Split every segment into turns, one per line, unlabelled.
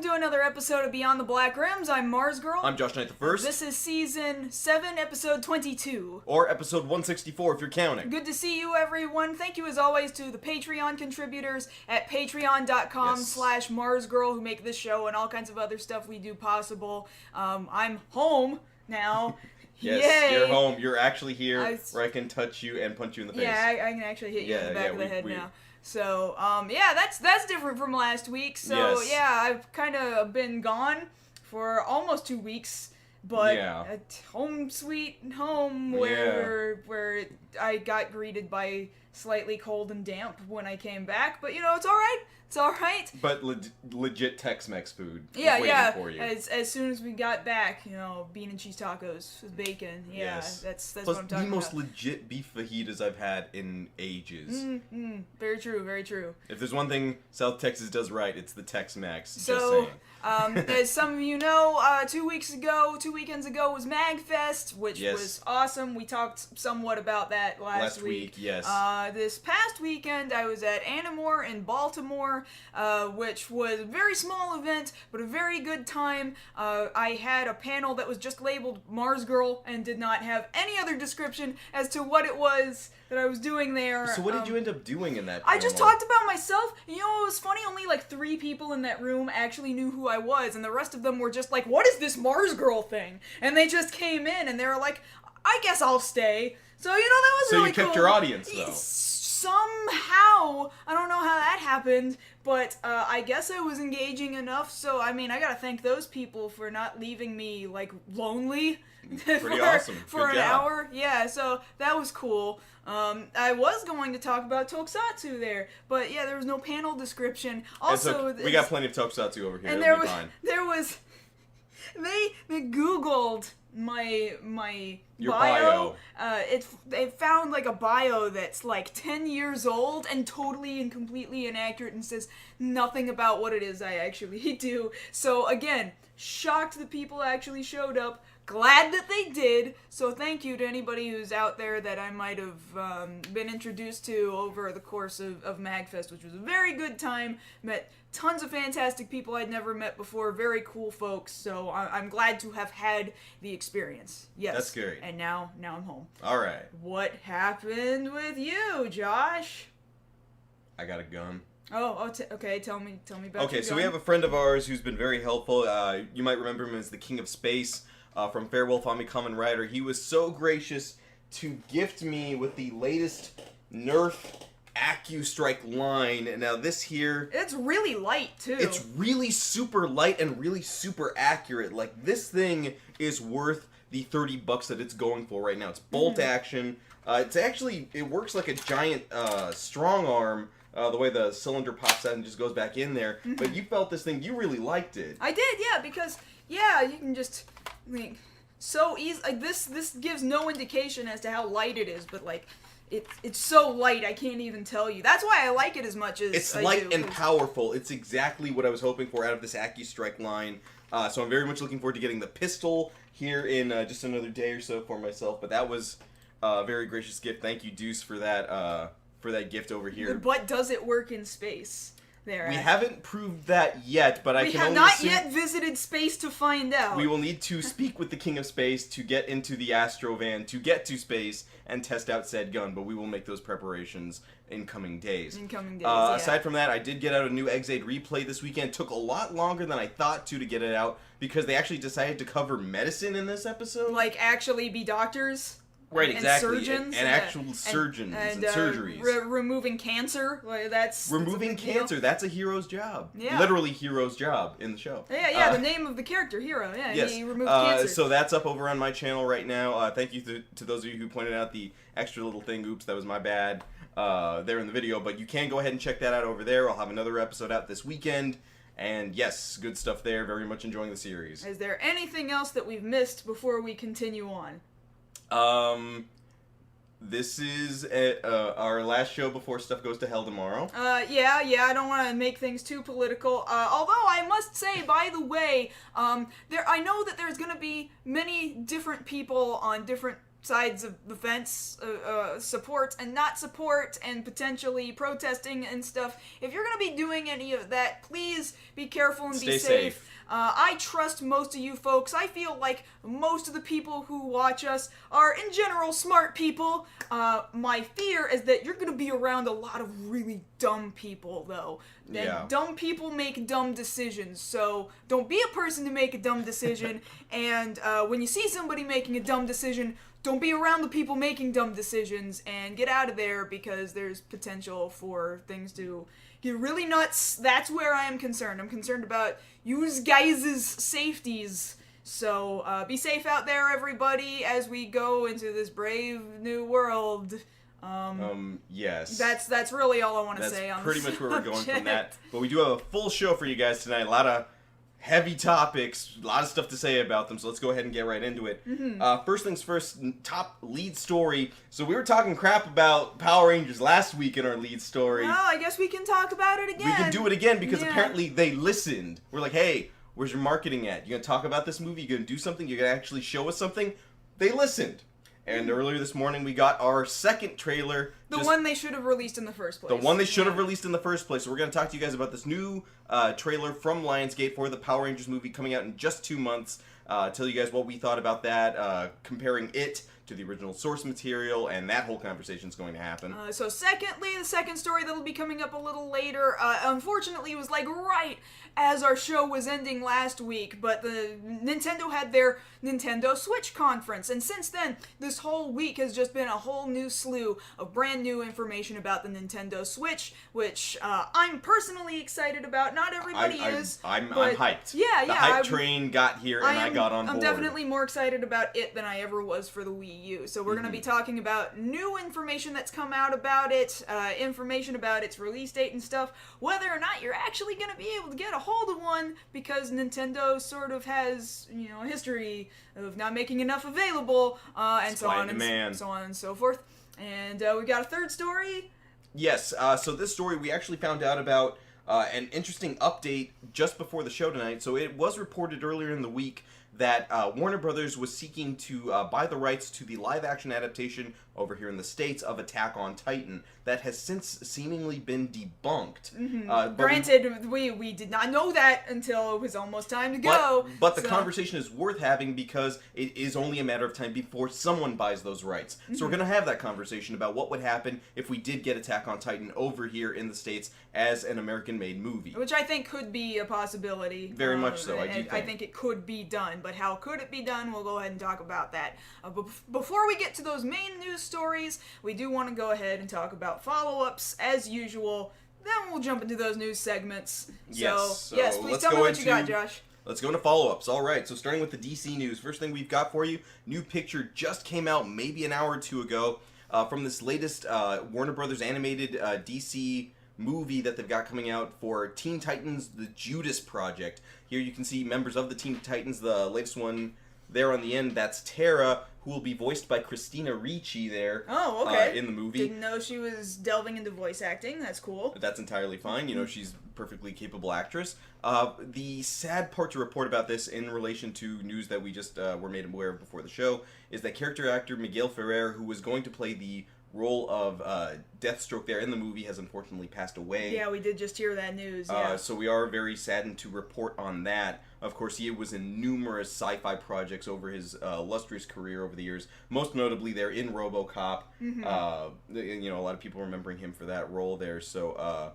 to another episode of Beyond the Black Rims. I'm Mars Girl.
I'm Josh Knight the First.
This is Season 7, Episode 22.
Or Episode 164 if you're counting.
Good to see you, everyone. Thank you, as always, to the Patreon contributors at patreon.com/MarsGirl who make this show and all kinds of other stuff we do possible. I'm home now.
Yes,
Yay.
You're home. You're actually here where I can touch you and punch you in the face.
Yeah, I can actually hit you in the back of the head now. So, that's different from last week. So,
yes.
Yeah, I've kind of been gone for almost 2 weeks, but at home sweet home where I got greeted by slightly cold and damp when I came back. But, it's all right. It's all right.
But legit Tex-Mex food was
waiting
for you.
As soon as we got back, bean and cheese tacos with bacon. Yeah,
yes.
That's
Plus,
what I'm talking about.
the most legit beef fajitas I've had in ages.
Very true, very true.
If there's one thing South Texas does right, it's the Tex-Mex.
So,
just saying.
As some of you know, 2 weekends ago was MagFest, which was awesome. We talked somewhat about that last week.
Yes.
This past weekend, I was at Anamore in Baltimore, which was a very small event, but a very good time. I had a panel that was just labeled Mars Girl and did not have any other description as to what it was that I was doing there.
So what did you end up doing in that panel?
I just talked about myself. It was funny, only like 3 people in that room actually knew who I was, and the rest of them were just like, what is this Mars Girl thing? And they just came in, and they were like, I guess I'll stay. So, that was really cool.
So you kept your audience, though.
Somehow, I don't know how that happened, but I guess I was engaging enough, so, I gotta thank those people for not leaving me, lonely.
Pretty awesome.
For an hour. Yeah, so that was cool. I was going to talk about tokusatsu there, but there was no panel description. Also,
we got plenty of tokusatsu over here.
And
It'll be fine.
They Googled my
Your
bio. They found a bio that's 10 years old and totally and completely inaccurate and says nothing about what it is I actually do. So again, shocked that people actually showed up. Glad that they did, so thank you to anybody who's out there that I might have been introduced to over the course of MagFest, which was a very good time. Met tons of fantastic people I'd never met before, very cool folks, so I'm glad to have had the experience. Yes.
That's great.
And now I'm home.
All right.
What happened with you, Josh?
I got a gun.
Okay, tell me about
Okay, so we have a friend of ours who's been very helpful. You might remember him as the King of Space. From Farewell Fami Kamen Rider. He was so gracious to gift me with the latest Nerf AccuStrike line. And now this here...
It's really light, too.
It's really super light and really super accurate. This thing is worth the $30 that it's going for right now. It's bolt action. It works like a giant strong arm. The way the cylinder pops out and just goes back in there. But you felt this thing, you really liked it.
I did, because, you can just... so easy. This gives no indication as to how light it is, but it's so light I can't even tell you. That's why I like it as much as
it's
I
light
do,
and powerful. It's exactly what I was hoping for out of this AccuStrike line. So I'm very much looking forward to getting the pistol here in just another day or so for myself. But that was a very gracious gift. Thank you, Deuce, for that gift over here.
But does it work in space? We
haven't proved that yet, but I can only
have not
assume
yet visited space to find out.
We will need to speak with the King of Space to get into the Astro Van to get to space and test out said gun, but we will make those preparations in coming days. Aside from that, I did get out a new Exade replay this weekend. It took a lot longer than I thought to get it out because they actually decided to cover medicine in this episode.
Actually be doctors?
Right, exactly.
And surgeons.
And actual surgeons and surgeries.
Removing cancer. That's
removing cancer. That's a hero's job.
Yeah.
Literally hero's job in the show.
Yeah, the name of the character, Hero. Yeah,
yes.
He removed cancer.
So that's up over on my channel right now. Thank you to those of you who pointed out the extra little thing. Oops, that was my bad. There in the video. But you can go ahead and check that out over there. I'll have another episode out this weekend. And yes, good stuff there. Very much enjoying the series.
Is there anything else that we've missed before we continue on?
This is our last show before stuff goes to hell tomorrow.
Yeah, I don't want to make things too political. Although I must say, by the way, I know that there's going to be many different people on different sides of the fence, support and not support, and potentially protesting and stuff. If you're gonna be doing any of that, please be careful and be safe. I trust most of you folks. I feel like most of the people who watch us are, in general, smart people. My fear is that you're gonna be around a lot of really dumb people, though. And dumb people make dumb decisions, so don't be a person to make a dumb decision, and when you see somebody making a dumb decision, don't be around the people making dumb decisions, and get out of there, because there's potential for things to get really nuts. That's where I am concerned. I'm concerned about you guys' safeties. So, be safe out there, everybody, as we go into this brave new world.
Yes.
That's really all I want to say on this.
That's pretty much where we're going from that. But we do have a full show for you guys tonight. A lot of heavy topics, a lot of stuff to say about them, so let's go ahead and get right into it. First things first, top lead story. So we were talking crap about Power Rangers last week in our lead story.
Well, I guess we can talk about it again.
We can do it again because apparently they listened. We're like, hey, where's your marketing at? You gonna talk about this movie? You gonna do something? You gonna actually show us something? They listened. And earlier this morning, we got our second trailer.
The one they should have released in the first place.
The one they should have released in the first place. So we're going to talk to you guys about this new trailer from Lionsgate for the Power Rangers movie coming out in just 2 months. Tell you guys what we thought about that, comparing it to the original source material, and that whole conversation is going to happen.
So secondly, the second story that'll be coming up a little later, unfortunately it was like right as our show was ending last week, but the Nintendo had their Nintendo Switch conference, and since then, this whole week has just been a whole new slew of brand new information about the Nintendo Switch, which I'm personally excited about. Not everybody is.
I'm hyped.
Yeah,
the hype train got here, and I got on board.
I'm definitely more excited about it than I ever was for the Wii U. So we're going to be talking about new information that's come out about it, information about its release date and stuff, whether or not you're actually going to be able to get a hold of one, because Nintendo sort of has, a history of not making enough available, and so on and so forth. And we got a third story.
Yes, so this story we actually found out about an interesting update just before the show tonight. So it was reported earlier in the week that Warner Brothers was seeking to buy the rights to the live-action adaptation over here in the States of Attack on Titan. That has since seemingly been debunked.
Granted, we did not know that until it was almost time to go.
But the conversation is worth having because it is only a matter of time before someone buys those rights. So we're going to have that conversation about what would happen if we did get Attack on Titan over here in the States as an American-made movie.
Which I think could be a possibility.
Very much so, I
think it could be done, but how could it be done? We'll go ahead and talk about that. But before we get to those main news stories, we do want to go ahead and talk about follow-ups as usual. Then we'll jump into those news segments.
Yes,
please tell me what you got, Josh.
Let's go into follow-ups. All right, so starting with the DC news. First thing we've got for you, new picture just came out maybe an hour or two ago from this latest Warner Brothers animated DC movie that they've got coming out for Teen Titans, The Judas Project. Here you can see members of the Teen Titans, the latest one there on the end, that's Tara, who will be voiced by Christina Ricci there.
Oh, okay.
In the movie.
Didn't know she was delving into voice acting. That's cool.
That's entirely fine. She's a perfectly capable actress. The sad part to report about this in relation to news that we just were made aware of before the show is that character actor Miguel Ferrer, who was going to play the role of Deathstroke there in the movie, has unfortunately passed away.
Yeah, we did just hear that news. Yeah.
So we are very saddened to report on that. Of course, he was in numerous sci-fi projects over his illustrious career over the years. Most notably, there in RoboCop. A lot of people remembering him for that role there. So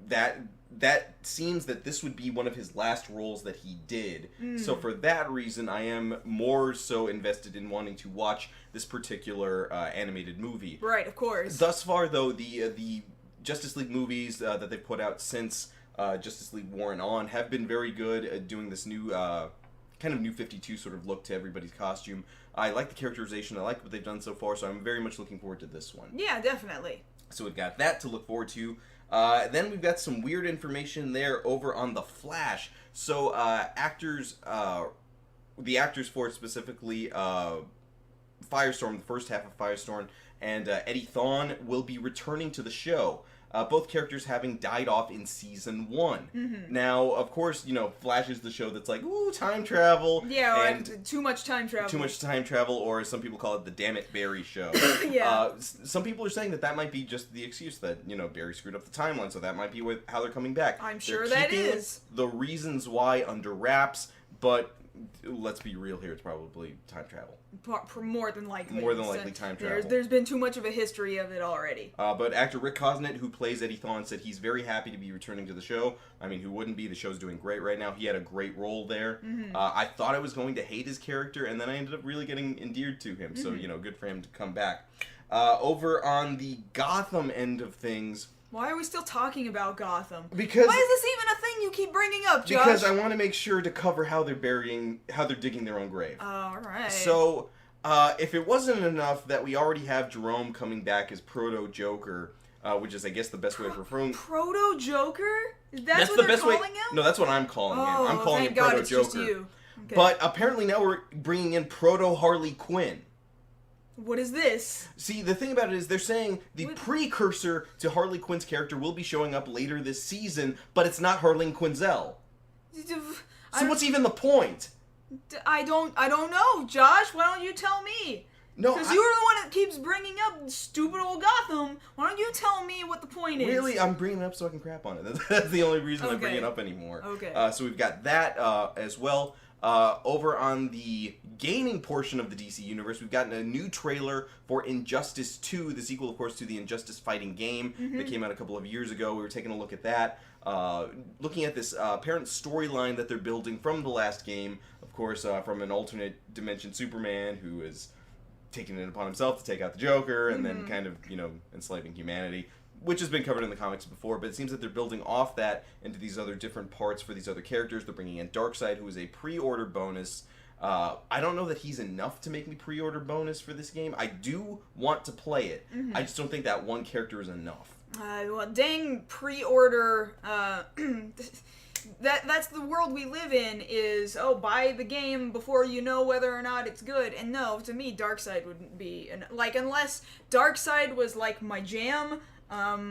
that seems that this would be one of his last roles that he did. So for that reason, I am more so invested in wanting to watch this particular animated movie.
Right, of course.
Thus far, though, the Justice League movies that they've put out since Justice League War and On have been very good at doing this new kind of new 52 sort of look to everybody's costume. I like the characterization. I like what they've done so far, so I'm very much looking forward to this one.
Yeah, definitely.
So we've got that to look forward to. Then we've got some weird information there over on The Flash. So the actors for it specifically, Firestorm, the first half of Firestorm, and Eddie Thawne will be returning to the show. both characters having died off in Season 1.
Mm-hmm.
Now, of course, Flash is the show that's like, ooh, time travel.
Yeah,
and
too much time travel.
Too much time travel, or as some people call it, the Damn It Barry show.
Yeah.
Some people are saying that might be just the excuse that, Barry screwed up the timeline, so that might be how they're coming back.
I'm sure that is.
The reasons why under wraps, but let's be real here, it's probably time travel.
More than likely.
More than likely time travel.
There's been too much of a history of it already.
But actor Rick Cosnett, who plays Eddie Thawne, said he's very happy to be returning to the show. I mean, who wouldn't be? The show's doing great right now. He had a great role there.
Mm-hmm.
I thought I was going to hate his character, and then I ended up really getting endeared to him. So, good for him to come back. Over on the Gotham end of things...
Why are we still talking about Gotham?
Because
why is this even a thing you keep bringing up, Josh?
Because I want to make sure to cover how they're digging their own grave.
Alright.
So, if it wasn't enough that we already have Jerome coming back as Proto-Joker, which is, I guess, the best way of referring...
Proto-Joker? That's what they're calling him?
No, that's what I'm calling him. I'm calling him
God,
Proto-Joker.
it's just you. Okay.
But apparently now we're bringing in Proto-Harley Quinn.
What is this?
See, the thing about it is they're saying the precursor to Harley Quinn's character will be showing up later this season, but it's not Harleen Quinzel. So what's even the point?
I don't know, Josh. Why don't you tell me?
No,
because you were the one that keeps bringing up stupid old Gotham. Why don't you tell me what the point is?
Really, I'm bringing it up so I can crap on it. That's the only reason I bring it up anymore.
Okay.
So we've got that as well. Over on the gaming portion of the DC Universe, we've gotten a new trailer for Injustice 2, the sequel, of course, to the Injustice fighting game that came out a couple of years ago. We were taking a look at that, looking at this apparent storyline that they're building from the last game, of course, from an alternate dimension Superman who is taking it upon himself to take out the Joker and then kind of, enslaving humanity, which has been covered in the comics before, but it seems that they're building off that into these other different parts for these other characters. They're bringing in Darkseid, who is a pre-order bonus. I don't know that he's enough to make me pre-order bonus for this game. I do want to play it. I just don't think that one character is enough.
Well, dang pre-order... That's the world we live in is, buy the game before you know whether or not it's good. And no, to me, Darkseid wouldn't be... unless Darkseid was, my jam...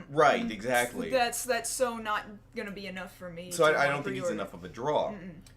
right, exactly.
That's so not gonna be enough for me.
So I don't think he's enough of a draw.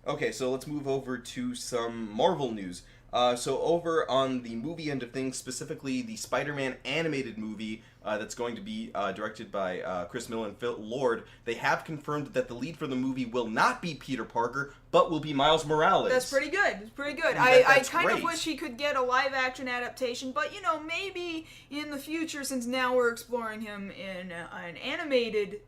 Okay, so let's move over to some Marvel news. So over on the movie end of things, specifically the Spider-Man animated movie that's going to be directed by Chris Miller and Phil Lord, they have confirmed that the lead for the movie will not be Peter Parker, but will be Miles Morales.
That's pretty good. It's pretty good.
That's
I kind
great.
of wish he could get a live-action adaptation, but, maybe in the future, since now we're exploring him in an animated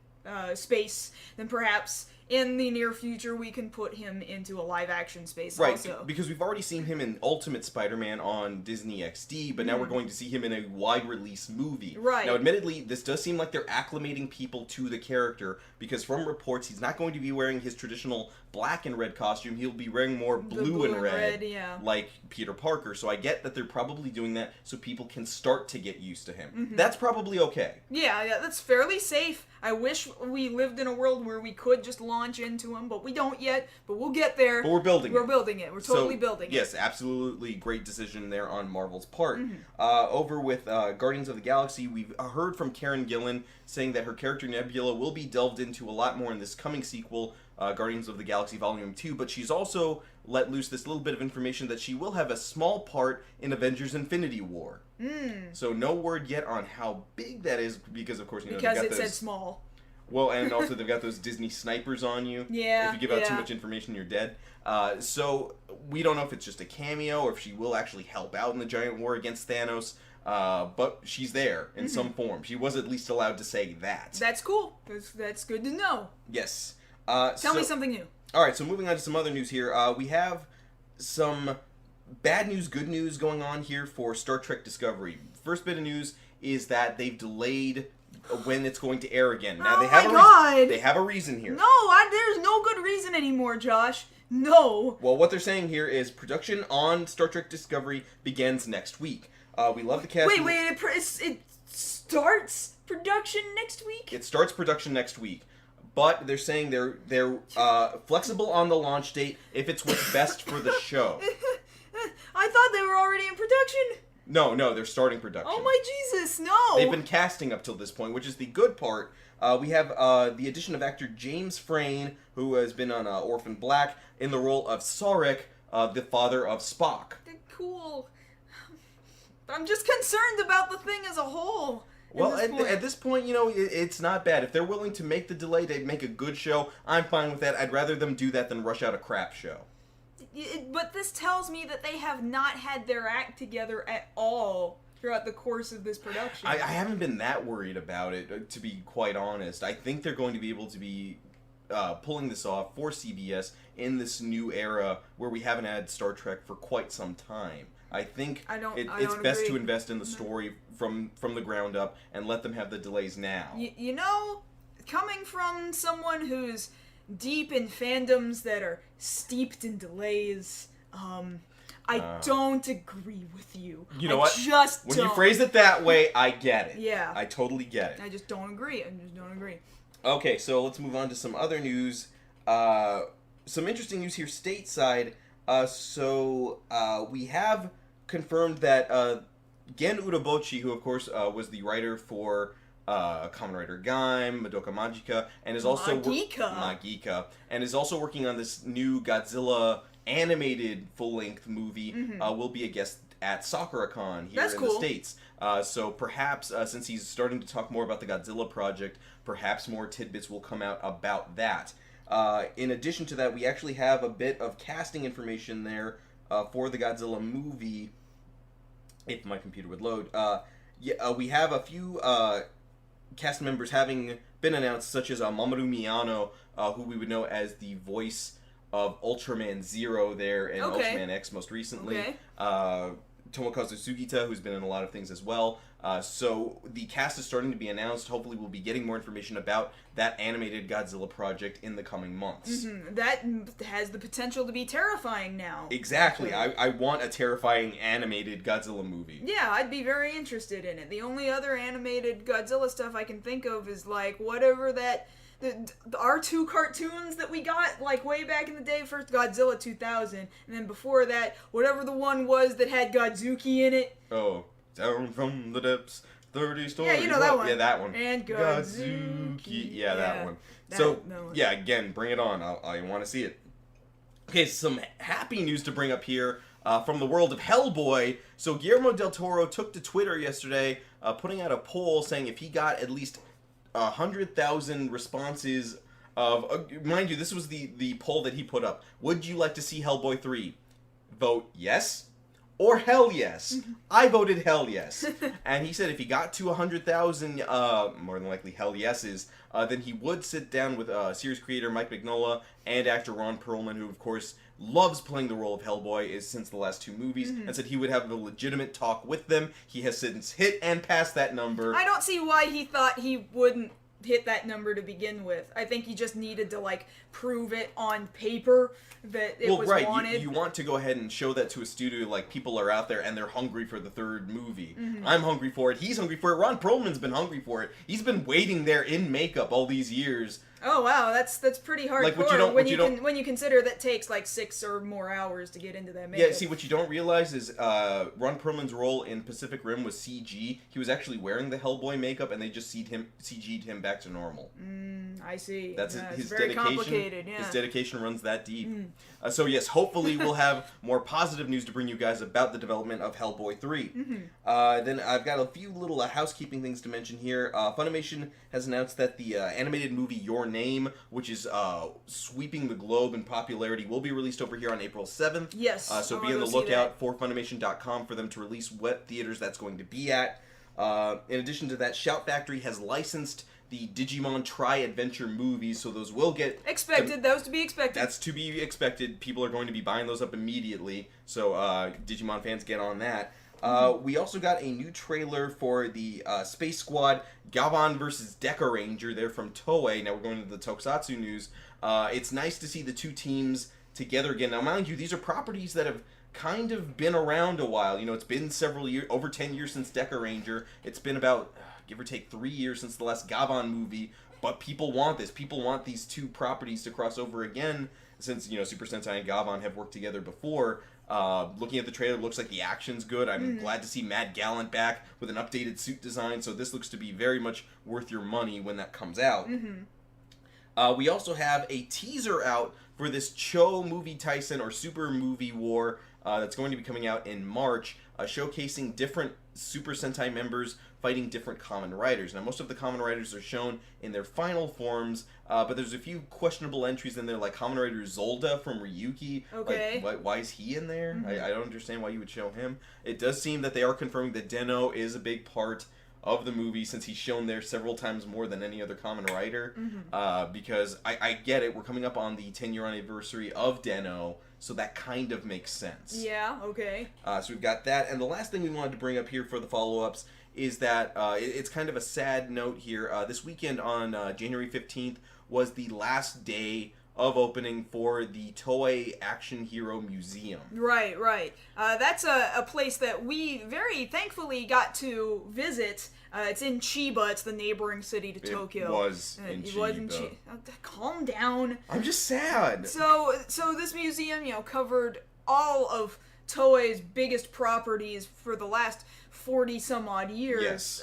space, then perhaps... in the near future, we can put him into a live-action space also.
Right, because we've already seen him in Ultimate Spider-Man on Disney XD, but now we're going to see him in a wide-release movie.
Right.
Now, admittedly, this does seem like they're acclimating people to the character, because from reports, he's not going to be wearing his traditional black and red costume. He'll be wearing more blue and red, like Peter Parker. So I get that they're probably doing that so people can start to get used to him. That's probably okay.
Yeah, that's fairly safe. I wish we lived in a world where we could just launch into him, but we don't yet. But we'll get there.
But we're building it.
We're building it. We're totally building it.
Yes, absolutely great decision there on Marvel's part. Over with Guardians of the Galaxy, we've heard from Karen Gillan saying that her character Nebula will be delved into a lot more in this coming sequel, Guardians of the Galaxy Volume 2, but she's also let loose this little bit of information that she will have a small part in Avengers Infinity War. So no word yet on how big that is, because of course,
because it said small.
Well, and also they've got those Disney snipers on you.
Yeah.
If you give out too much information, you're dead. So we don't know if it's just a cameo or if she will actually help out in the giant war against Thanos. But she's there in some form. She was at least allowed to say that.
That's cool. That's good to know.
Yes.
Tell me something new.
All right, so moving on to some other news here. We have some bad news, good news going on here for Star Trek Discovery. First bit of news is that they've delayed when it's going to air again. Now they have a reason here.
No, there's no good reason anymore, Josh. No.
Well, what they're saying here is production on Star Trek Discovery begins next week. We love the cast.
Wait, it starts production next week?
It starts production next week. But they're saying they're flexible on the launch date if it's what's best for the show.
I thought they were already in production.
No, they're starting production.
Oh my Jesus, no!
They've been casting up till this point, which is the good part. We have the addition of actor James Frain, who has been on Orphan Black, in the role of Sarek, the father of Spock.
Cool. I'm just concerned about the thing as a whole.
Well, at this point, it's not bad. If they're willing to make the delay to make a good show, I'm fine with that. I'd rather them do that than rush out a crap show.
But this tells me that they have not had their act together at all throughout the course of this production.
I haven't been that worried about it, to be quite honest. I think they're going to be able to be pulling this off for CBS in this new era where we haven't had Star Trek for quite some time. I think it's best to invest in the story from the ground up and let them have the delays now.
Coming from someone who's deep in fandoms that are steeped in delays, I don't agree with you.
You know what?
When
you phrase it that way, I get it.
Yeah.
I totally get it.
I just don't agree.
Okay, so let's move on to some other news. Some interesting news here stateside. We have confirmed that Gen Urabochi, who of course was the writer for Kamen Rider Gaim, Madoka Magica, and is also Magica, and is also working on this new Godzilla animated full-length movie, will be a guest at SakuraCon here the States. So perhaps, since he's starting to talk more about the Godzilla project, perhaps more tidbits will come out about that. In addition to that, we actually have a bit of casting information there for the Godzilla movie, if my computer would load. We have a few cast members having been announced, such as Mamoru Miyano, who we would know as the voice of Ultraman Zero there in Ultraman X most recently. Tomokazu Sugita, who's been in a lot of things as well. So the cast is starting to be announced. Hopefully we'll be getting more information about that animated Godzilla project in the coming months.
That has the potential to be terrifying now.
Exactly. I want a terrifying animated Godzilla movie.
Yeah, I'd be very interested in it. The only other animated Godzilla stuff I can think of is like whatever that... The R2 cartoons that we got, like, way back in the day, first Godzilla 2000, and then before that, whatever the one was that had Godzuki in it.
Oh, down from the depths, 30 stories.
Yeah, you know that one.
Yeah, that one.
And Godzuki.
Yeah, that one. Yeah, again, bring it on. I want to see it. Okay, some happy news to bring up here from the world of Hellboy. So Guillermo del Toro took to Twitter yesterday, putting out a poll saying if he got at least 100,000 responses of... mind you, this was the poll that he put up. Would you like to see Hellboy 3? Vote yes or hell yes. I voted hell yes. And he said if he got to 100,000, more than likely hell yeses, then he would sit down with series creator Mike Mignola and actor Ron Perlman, who of course loves playing the role of Hellboy since the last two movies, and said he would have a legitimate talk with them. He has since hit and passed that number.
I don't see why he thought he wouldn't hit that number to begin with. I think he just needed to, like, prove it on paper that it was wanted.
You want to go ahead and show that to a studio, like, people are out there and they're hungry for the third movie. I'm hungry for it. He's hungry for it. Ron Perlman's been hungry for it. He's been waiting there in makeup all these years.
Oh wow, that's pretty hardcore. When you consider that takes like 6 or more hours to get into that makeup.
Yeah, see, what you don't realize is Ron Perlman's role in Pacific Rim was CG. He was actually wearing the Hellboy makeup, and they just CG'd him back to normal.
I see.
That's his
very
dedication.
Complicated, yeah.
His dedication runs that deep. So yes, hopefully we'll have more positive news to bring you guys about the development of Hellboy 3. Then I've got a few little housekeeping things to mention here. Funimation has announced that the animated movie Your Name, which is sweeping the globe in popularity, will be released over here on April 7th.
Yes.
So be on the lookout for Funimation.com for them to release what theaters that's going to be at. In addition to that, Shout Factory has licensed the Digimon Tri-Adventure movies, so those will get...
those to be expected.
That's to be expected. People are going to be buying those up immediately, so Digimon fans get on that. We also got a new trailer for the Space Squad Gavan vs. Deca Ranger. They're from Toei. Now we're going to the tokusatsu news. It's nice to see the two teams together again. Now, mind you, these are properties that have kind of been around a while. You know, it's been several years, over 10 years since Deca Ranger. It's been about, give or take, 3 years since the last Gavan movie. But people want this. People want these two properties to cross over again, since, you know, Super Sentai and Gavan have worked together before. Looking at the trailer, looks like the action's good. I'm glad to see Matt Gallant back with an updated suit design, so this looks to be very much worth your money when that comes out. We also have a teaser out for this Cho Movie Tyson or Super Movie War that's going to be coming out in March, showcasing different Super Sentai members fighting different Kamen Riders. Now, most of the Kamen Riders are shown in their final forms, but there's a few questionable entries in there, like Kamen Rider Zolda from Ryuki.
Okay.
Like, why is he in there? I don't understand why you would show him. It does seem that they are confirming that Den-O is a big part of the movie, since he's shown there several times more than any other Kamen Rider. Because I get it, we're coming up on the 10-year anniversary of Den-O, so that kind of makes sense.
Yeah, okay.
So we've got that, and the last thing we wanted to bring up here for the follow-ups is that it's kind of a sad note here. This weekend on January 15th was the last day of opening for the Toei Action Hero Museum.
Right. That's a place that we very thankfully got to visit. It's in Chiba. It's the neighboring city to Tokyo.
It was in Chiba.
Calm down.
I'm just sad.
So this museum, covered all of Toei's biggest properties for the last 40 some odd years.
Yes.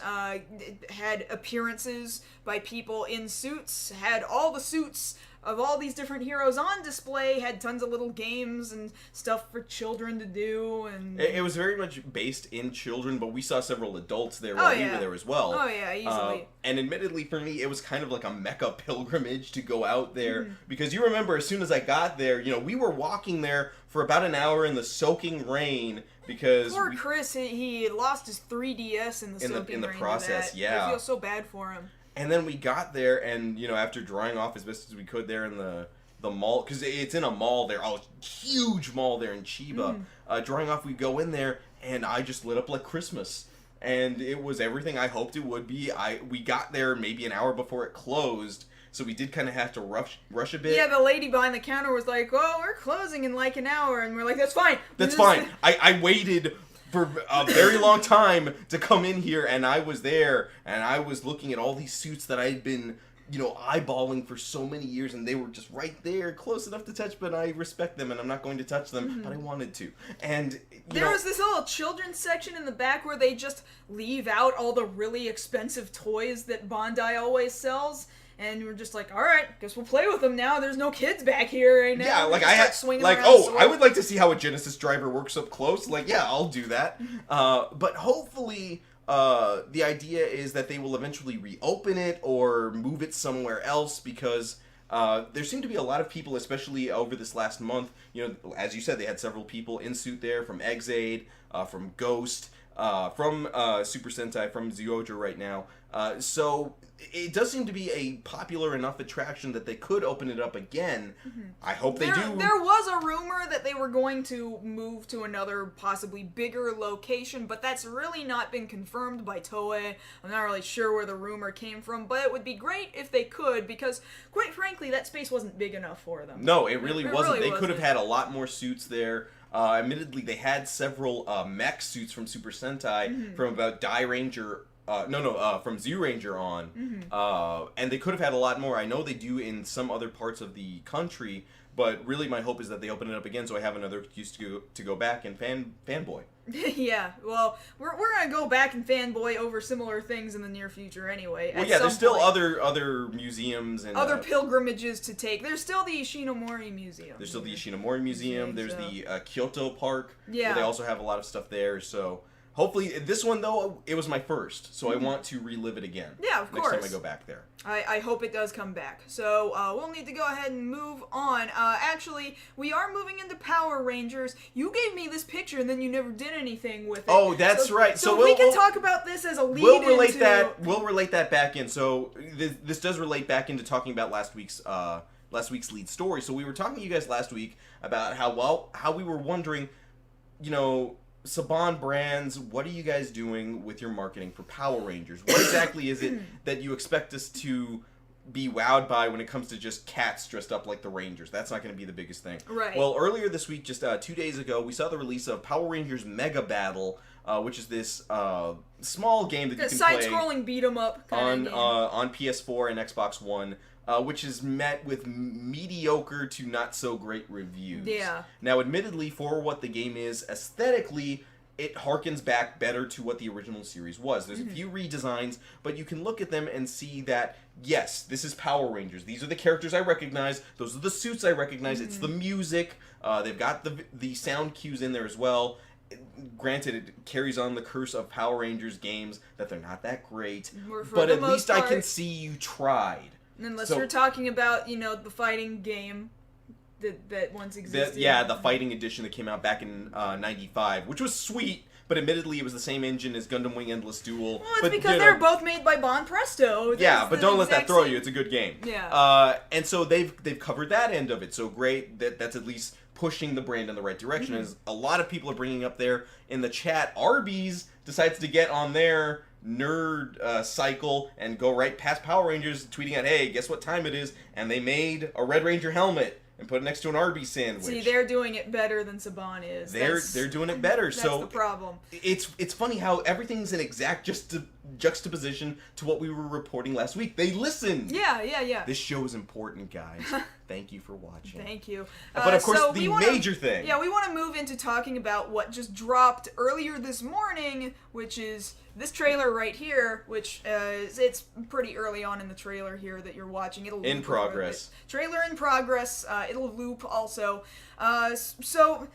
It had appearances by people in suits, had all the suits of all these different heroes on display, had tons of little games and stuff for children to do, and
it was very much based in children, but we saw several adults there while we were there as well.
Oh yeah, easily.
And admittedly for me, it was kind of like a Mecca pilgrimage to go out there, because you remember as soon as I got there, we were walking there for about an hour in the soaking rain, because
poor Chris, he lost his 3DS in the soaking
in the
rain
process. Yeah,
I feel so bad for him.
And then we got there, and after drying off as best as we could there in the mall, because it's in a mall there, a huge mall there in Chiba. Drying off, we go in there, and I just lit up like Christmas, and it was everything I hoped it would be. We got there maybe an hour before it closed, so we did kind of have to rush a bit.
Yeah, the lady behind the counter was like, "Oh, we're closing in like an hour," and we're like, "That's fine.
That's fine." I waited for a very long time to come in here, and I was there, and I was looking at all these suits that I had been, eyeballing for so many years, and they were just right there, close enough to touch, but I respect them, and I'm not going to touch them, but I wanted to. And,
there was this little children's section in the back where they just leave out all the really expensive toys that Bandai always sells. And we're just like, all right, guess we'll play with them now. There's no kids back here right now.
Yeah, like I had, I would like to see how a Genesis driver works up close. Like, yeah, I'll do that. But hopefully, the idea is that they will eventually reopen it or move it somewhere else, because there seem to be a lot of people, especially over this last month. As you said, they had several people in suit there from Ex-Aid, from Ghost, from Super Sentai, from Zyuohger right now. So it does seem to be a popular enough attraction that they could open it up again. I hope they do.
There was a rumor that they were going to move to another, possibly bigger location, but that's really not been confirmed by Toei. I'm not really sure where the rumor came from, but it would be great if they could, because, quite frankly, that space wasn't big enough for them.
No, it really wasn't. They could have had a lot more suits there. Admittedly, they had several mech suits from Super Sentai, from about Die Ranger... from Zyuranger on, and they could have had a lot more. I know they do in some other parts of the country, but really my hope is that they open it up again so I have another excuse to go back and fanboy.
Yeah, well, we're gonna go back and fanboy over similar things in the near future anyway.
Well, yeah, there's still other museums and
other pilgrimages to take. There's still the Ishinomori Museum.
There's still the Ishinomori Museum. There's the Kyoto Park.
Yeah,
where they also have a lot of stuff there. So hopefully, this one though, it was my first, so I want to relive it again.
Yeah, of course.
Next time I go back there.
I hope it does come back. So, we'll need to go ahead and move on. Actually, we are moving into Power Rangers. You gave me this picture, and then you never did anything with it.
Oh, that's right.
So we can talk about this as a lead
We'll relate that back in. So, this does relate back into talking about last week's lead story. So, we were talking to you guys last week about how we were wondering, Saban Brands, what are you guys doing with your marketing for Power Rangers? What exactly is it that you expect us to be wowed by when it comes to just cats dressed up like the Rangers? That's not going to be the biggest thing.
Right.
Well, earlier this week, just 2 days ago, we saw the release of Power Rangers Mega Battle which is this small game that you can play
side-scrolling beat 'em up
on PS4 and Xbox One. Which is met with mediocre to not so great reviews.
Yeah.
Now, admittedly, for what the game is, aesthetically, it harkens back better to what the original series was. There's a few redesigns, but you can look at them and see that, yes, this is Power Rangers. These are the characters I recognize. Those are the suits I recognize. It's the music. They've got the sound cues in there as well. Granted, it carries on the curse of Power Rangers games that they're not that great. But at least I can see you tried.
Unless you're talking about, the fighting game that once existed.
The fighting edition that came out back in 95, which was sweet, but admittedly it was the same engine as Gundam Wing Endless Duel.
Well, it's because they're both made by Bon Presto.
But don't let that throw you. It's a good game.
Yeah.
And so they've covered that end of it. So great that's at least pushing the brand in the right direction. As a lot of people are bringing up there in the chat, Arby's decides to get on their nerd cycle and go right past Power Rangers, tweeting out, hey, guess what time it is? And they made a Red Ranger helmet and put it next to an Arby's sandwich.
See, they're doing it better than Saban is.
They're doing it better.
That's the problem.
It's funny how everything's an exact juxtaposition to what we were reporting last week. They listened.
Yeah.
This show is important, guys. Thank you for watching.
Thank you.
But of course, the major thing.
Yeah, we want to move into talking about what just dropped earlier this morning, which is this trailer right here, which it's pretty early on in the trailer here that you're watching. It'll
in progress.
Trailer in progress. It'll loop also. So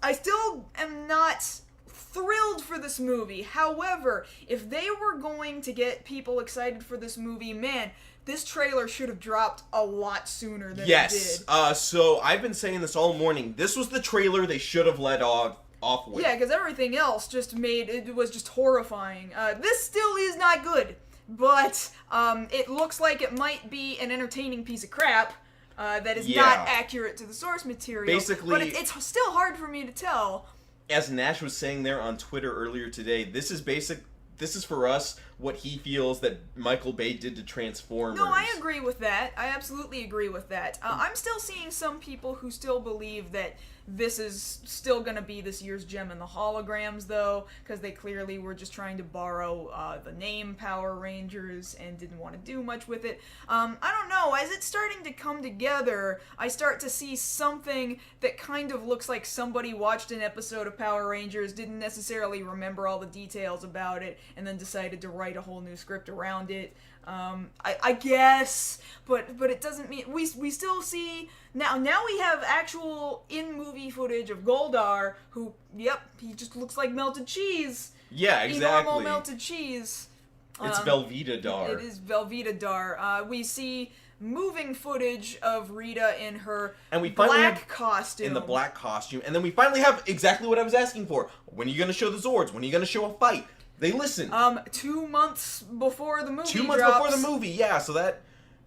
I still am not thrilled for this movie. However, if they were going to get people excited for this movie, man, this trailer should have dropped a lot sooner than it did.
So I've been saying this all morning. This was the trailer they should have let off with.
Yeah, because everything else was just horrifying. This still is not good, but it looks like it might be an entertaining piece of crap that is not accurate to the source material.
Basically,
but it's still hard for me to tell.
As Nash was saying there on Twitter earlier today, this is for us what he feels that Michael Bay did to Transformers.
No, I agree with that. I absolutely agree with that. I'm still seeing some people who still believe that this is still going to be this year's Gem and the Holograms, though, because they clearly were just trying to borrow the name Power Rangers and didn't want to do much with it. I don't know. As it's starting to come together, I start to see something that kind of looks like somebody watched an episode of Power Rangers, didn't necessarily remember all the details about it, and then decided to write a whole new script around it. I guess, but it doesn't mean we still see now we have actual in-movie footage of Goldar, who he just looks like melted cheese.
Yeah, exactly.
Normal melted cheese.
It's Velveeta Dar.
It is Velveeta Dar. We see moving footage of Rita in her black costume.
In the black costume, and then we finally have exactly what I was asking for. When are you going to show the Zords? When are you going to show a fight? They listen.
2 months before the movie
2 months
drops.
before the movie, yeah. So that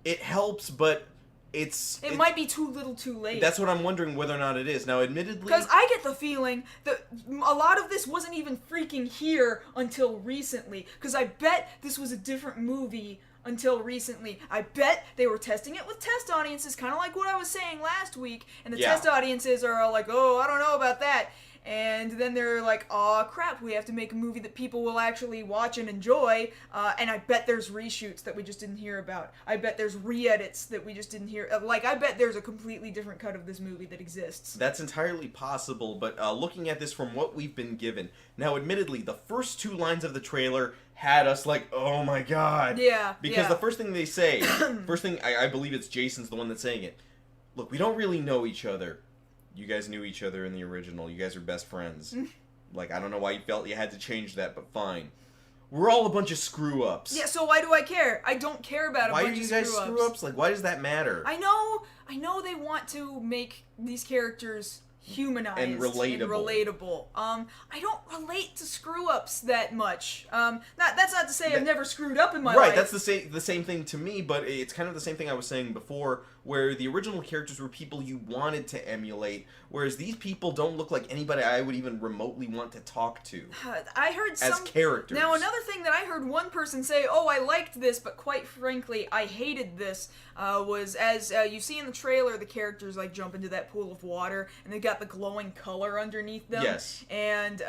it helps, but it
might be too little, too late.
That's what I'm wondering whether or not it is. Now, admittedly,
because I get the feeling that a lot of this wasn't even freaking here until recently. Because I bet this was a different movie until recently. I bet they were testing it with test audiences, kind of like what I was saying last week. And the test audiences are all like, "Oh, I don't know about that." And then they're like, "Aw, crap, we have to make a movie that people will actually watch and enjoy." And I bet there's reshoots that we just didn't hear about. I bet there's re-edits that we just didn't hear. I bet there's a completely different cut of this movie that exists.
That's entirely possible, but looking at this from what we've been given, now admittedly, the first 2 lines of the trailer had us like, oh my god.
Yeah.
Because the first thing they say, I believe it's Jason's the one that's saying it. Look, we don't really know each other. You guys knew each other in the original. You guys are best friends. I don't know why you felt you had to change that, but fine. We're all a bunch of screw-ups.
Yeah, so why do I care? I don't care about a bunch of screw-ups.
Why are you guys screw-ups? Why does that matter?
I know they want to make these characters humanized
and relatable.
I don't relate to screw-ups that much. That's not to say I've never screwed up in my life.
Right, that's the same thing to me, but it's kind of the same thing I was saying before, where the original characters were people you wanted to emulate, whereas these people don't look like anybody I would even remotely want to talk to.
I heard
as characters.
Now, another thing that I heard one person say, "Oh, I liked this, but quite frankly, I hated this," was as you see in the trailer, the characters jump into that pool of water, and they got the glowing color underneath them.
Yes.
And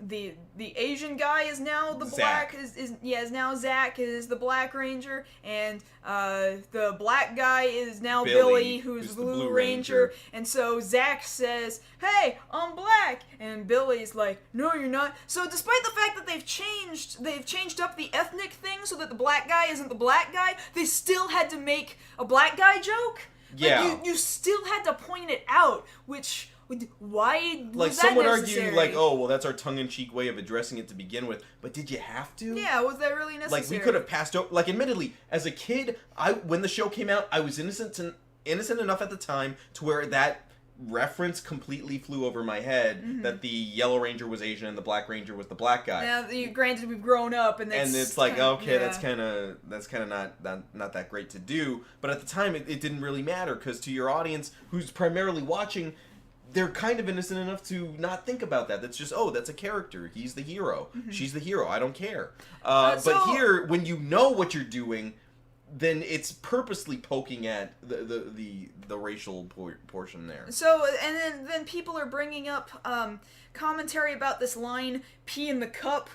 the Asian guy is now the black is now Zach is the Black Ranger, and the black guy is now Billy who's the Blue Ranger. And so Zach says, "Hey, I'm black," and Billy's like, "No, you're not." So despite the fact that they've changed up the ethnic thing so that the black guy isn't the black guy, they still had to make a black guy joke.
Yeah,
like, you still had to point it out, which. Why was
like
that
some would
necessary?
argue, like, oh, well, that's our tongue-in-cheek way of addressing it to begin with. But did you have to?
Yeah, was that really necessary?
Like, we could have passed over. Like, admittedly, as a kid, when the show came out, I was innocent enough at the time to where that reference completely flew over my head that the Yellow Ranger was Asian and the Black Ranger was the black guy.
Now, granted, we've grown up, and
it's like, okay, that's kind of not that great to do. But at the time, it didn't really matter, because to your audience, who's primarily watching, they're kind of innocent enough to not think about that. That's just, oh, that's a character. He's the hero. She's the hero. I don't care. But here, when you know what you're doing, then it's purposely poking at the racial portion there.
So, and then people are bringing up commentary about this line, "pee in the cup."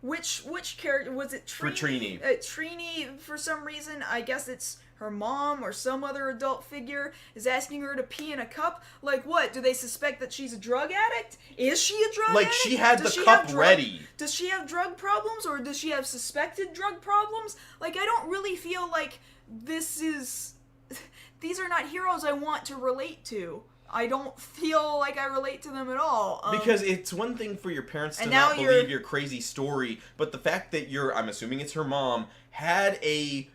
Which character was it?
For Trini.
Trini, for some reason, I guess it's her mom or some other adult figure, is asking her to pee in a cup. Like, what? Do they suspect that she's a drug addict? Is she a drug addict?
Like, she had the cup ready.
Does she have drug problems, or does she have suspected drug problems? Like, I don't really feel like these are not heroes I want to relate to. I don't feel like I relate to them at all.
Because it's one thing for your parents to not believe your crazy story, but the fact that I'm assuming it's her mom, had a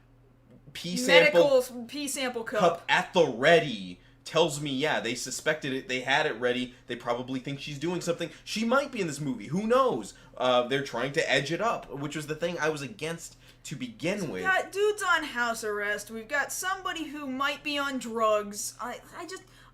pee sample cup at the ready tells me, yeah, they suspected it, they had it ready, they probably think she's doing something. She might be in this movie, who knows? They're trying to edge it up, which was the thing I was against to begin with.
We've got dudes on house arrest, we've got somebody who might be on drugs.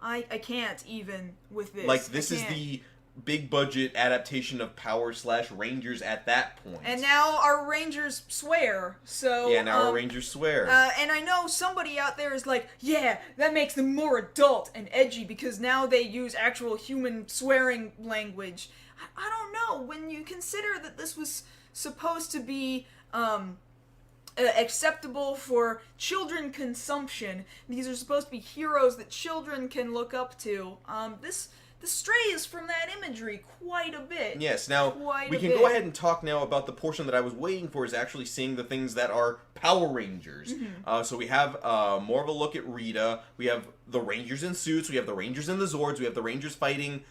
I can't even with this.
Like, this is the big budget adaptation of Power / Rangers at that point.
And now our Rangers swear, so...
Yeah, now our Rangers swear.
And I know somebody out there is like, yeah, that makes them more adult and edgy, because now they use actual human swearing language. I don't know, when you consider that this was supposed to be, acceptable for children consumption, these are supposed to be heroes that children can look up to, this strays from that imagery quite a bit.
Yes, now we can go ahead and talk now about the portion that I was waiting for, is actually seeing the things that are Power Rangers. So we have more of a look at Rita, we have the Rangers in suits, we have the Rangers in the Zords, we have the Rangers fighting